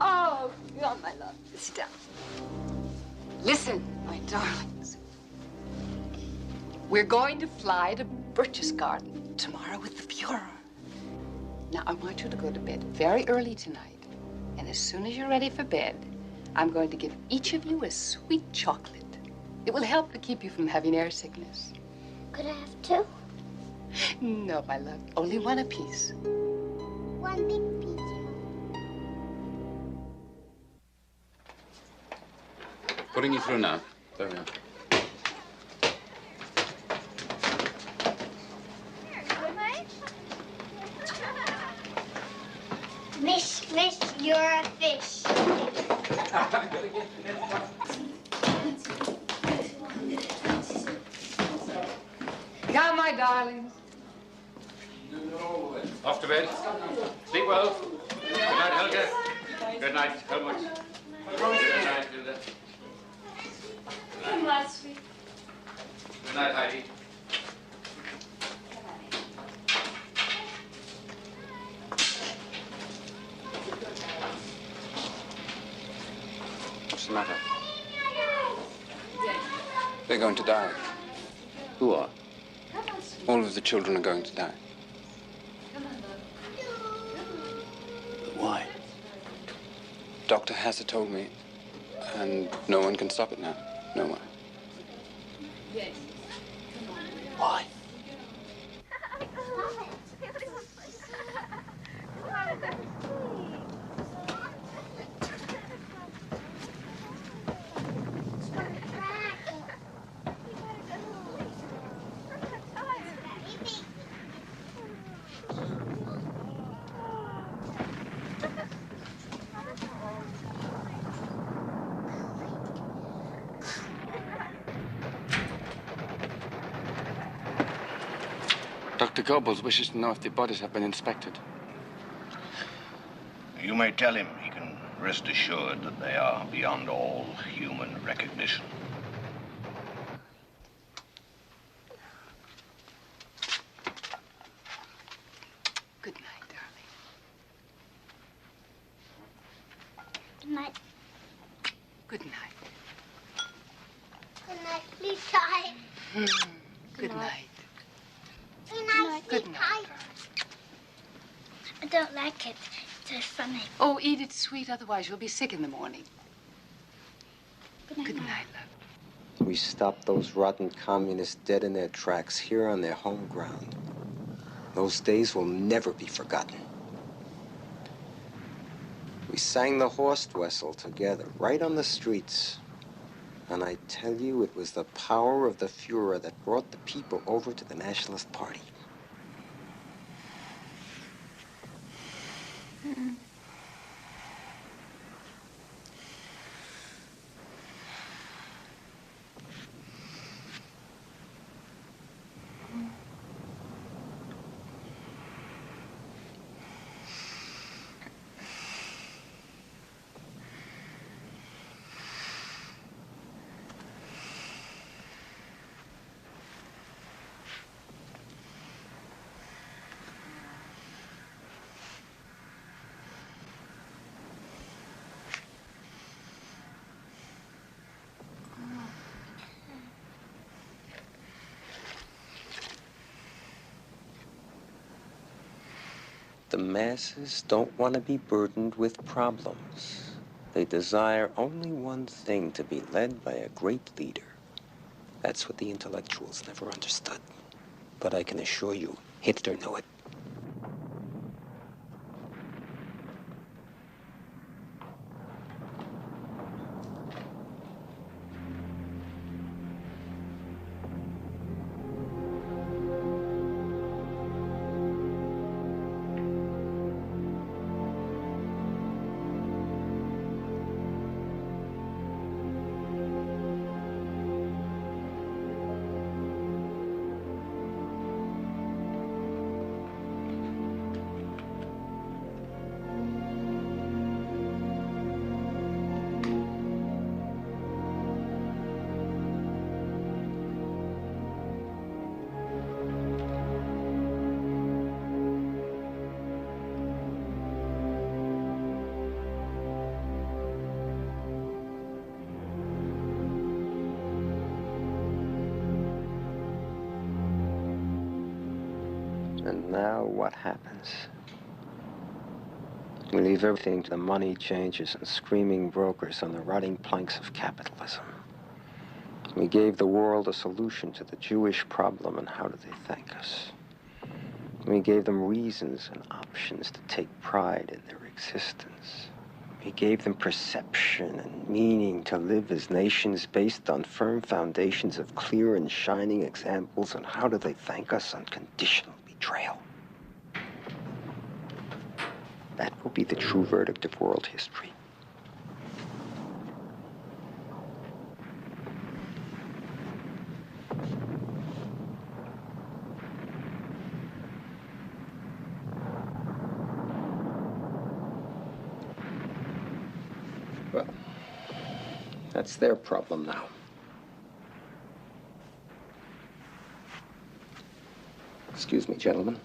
Oh, God, my love. Sit down. Listen, my darlings. We're going to fly to Berchtesgaden tomorrow with the Fuhrer. Now, I want you to go to bed very early tonight. And as soon as you're ready for bed, I'm going to give each of you a sweet chocolate. It will help to keep you from having air sickness. Could I have two? No, my love. Only one apiece. One big piece. Putting you through now. There we are. Mish, Mish, you're a fish. Come, my darlings. Off to bed. Sleep well. Good night, Helga. Good night, Helmut. Good night, Hilda. Good night, sweet. Good night, Heidi. What's the matter? They're going to die. Who are? All of the children are going to die. Why? Dr. Hasser told me, and no one can stop it now. No one. Why? Dr. Goebbels wishes to know if the bodies have been inspected. You may tell him he can rest assured that they are beyond all human recognition. Good night, darling. Good night. Good night. Good night, please, Ty. Good night. Good night, good night. I don't like it. It's so funny. Oh, eat it sweet, otherwise you'll be sick in the morning. Good night, love. We stopped those rotten communists dead in their tracks here on their home ground. Those days will never be forgotten. We sang the Horst Wessel together, right on the streets. And I tell you, it was the power of the Fuhrer that brought the people over to the Nationalist Party. The masses don't want to be burdened with problems. They desire only one thing, to be led by a great leader. That's what the intellectuals never understood. But I can assure you, Hitler knew it. And now what happens? We leave everything to the money changers and screaming brokers on the rotting planks of capitalism. We gave the world a solution to the Jewish problem, and how do they thank us? We gave them reasons and options to take pride in their existence. We gave them perception and meaning to live as nations based on firm foundations of clear and shining examples, and how do they thank us? Unconditional betrayal. That will be the true verdict of world history. Well, that's their problem now. Excuse me, gentlemen.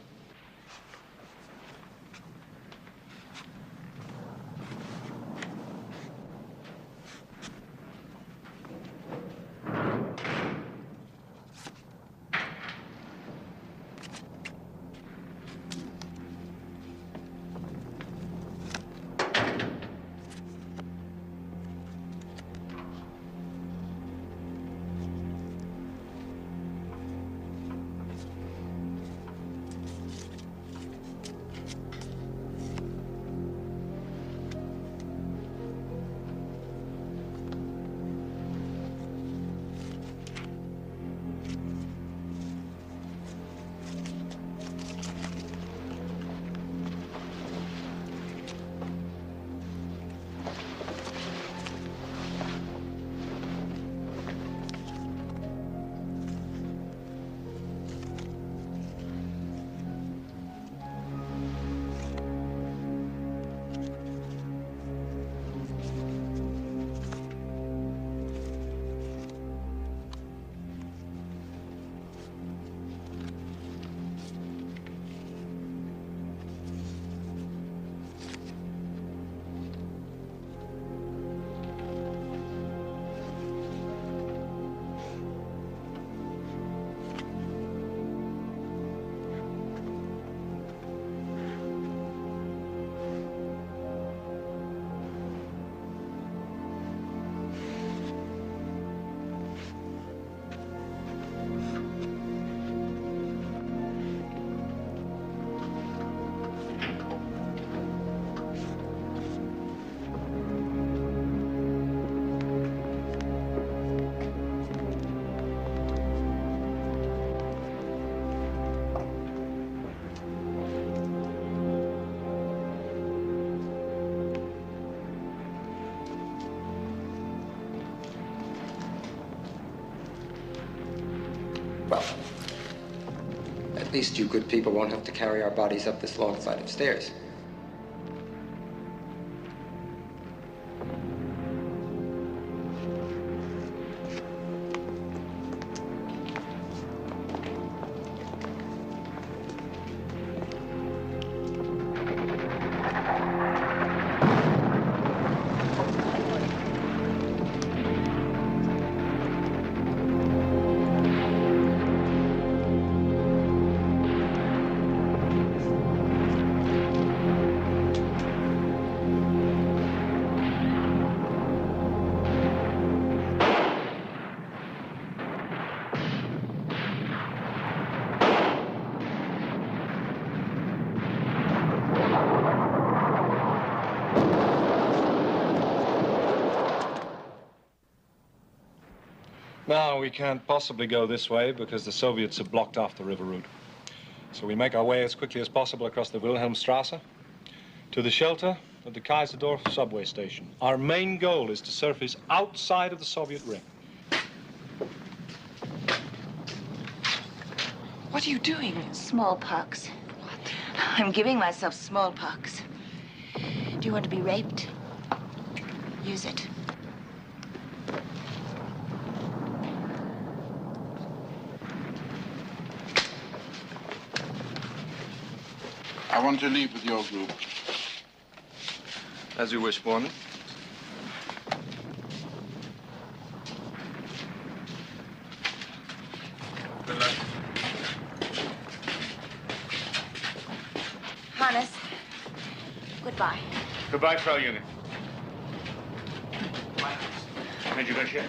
At least you good people won't have to carry our bodies up this long flight of stairs. Now, we can't possibly go this way because the Soviets have blocked off the river route. So we make our way as quickly as possible across the Wilhelmstrasse to the shelter of the Kaiserdorf subway station. Our main goal is to surface outside of the Soviet ring. What are you doing? Smallpox. What? I'm giving myself smallpox. Do you want to be raped? Use it. I want to leave with your group. As you wish, Foreman. Good luck. Hannes, goodbye. Goodbye, Frau Junge. Major Garcia.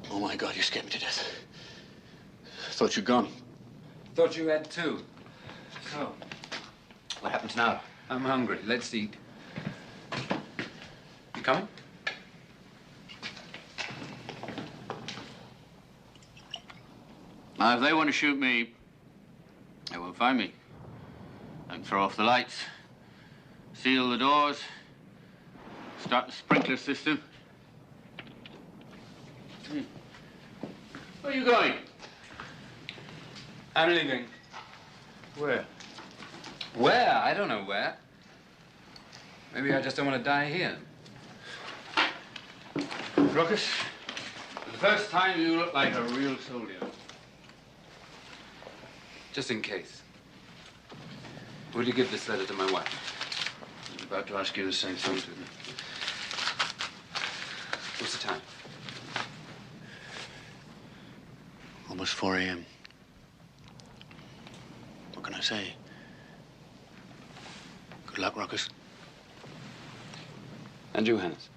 Oh, my God, you scared me to death. Thought you'd gone. Thought you had too. So, what happens now? I'm hungry. Let's eat. You coming? Now, if they want to shoot me, they won't find me. I can throw off the lights, seal the doors, start the sprinkler system. Where are you going? I'm leaving. Where? Where? I don't know where. Maybe I just don't want to die here. Ruckus, for the first time you look like a real soldier. Just in case. Will you give this letter to my wife? I was about to ask you the same thing. What's the time? Almost 4 a.m. What can I say? Good luck, Ruckus. And you, Hannes.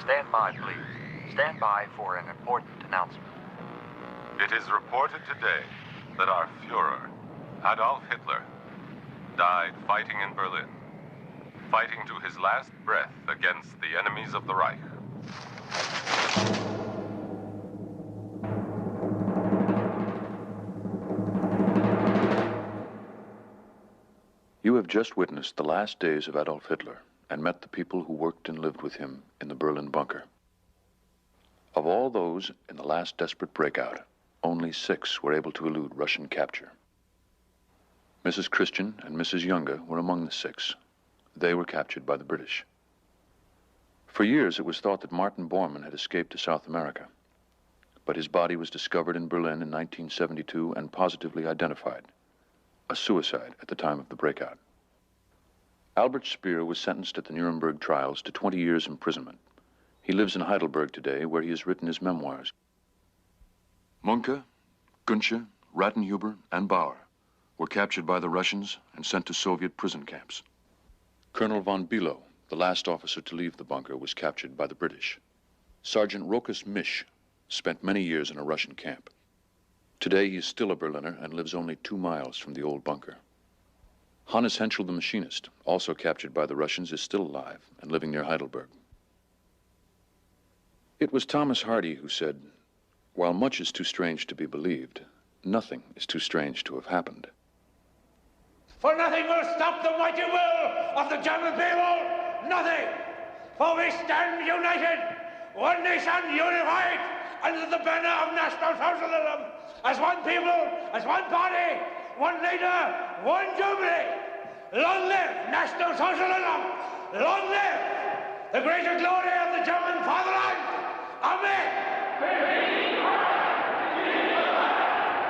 Stand by, please. Stand by for an important announcement. It is reported today that our Führer, Adolf Hitler, died fighting in Berlin, fighting to his last breath against the enemies of the Reich. You have just witnessed the last days of Adolf Hitler and met the people who worked and lived with him in the Berlin bunker. Of all those in the last desperate breakout, only 6 were able to elude Russian capture. Mrs. Christian and Mrs. Younger were among the 6. They were captured by the British. For years, it was thought that Martin Bormann had escaped to South America, but his body was discovered in Berlin in 1972 and positively identified. A suicide at the time of the breakout. Albert Speer was sentenced at the Nuremberg trials to 20 years imprisonment. He lives in Heidelberg today, where he has written his memoirs. Munke, Gunsche, Rattenhuber, and Bauer were captured by the Russians and sent to Soviet prison camps. Colonel von Bülow, the last officer to leave the bunker, was captured by the British. Sergeant Rokas Misch spent many years in a Russian camp. Today, he is still a Berliner and lives only 2 miles from the old bunker. Hannes Henschel, the machinist, also captured by the Russians, is still alive and living near Heidelberg. It was Thomas Hardy who said, "While much is too strange to be believed, nothing is too strange to have happened." For nothing will stop the mighty will of the German people. Nothing. For we stand united, one nation unified, under the banner of National Socialism, as one people, as one party, one leader, one Germany. Long live National Socialism! Long live the greater glory of the German fatherland! Amen!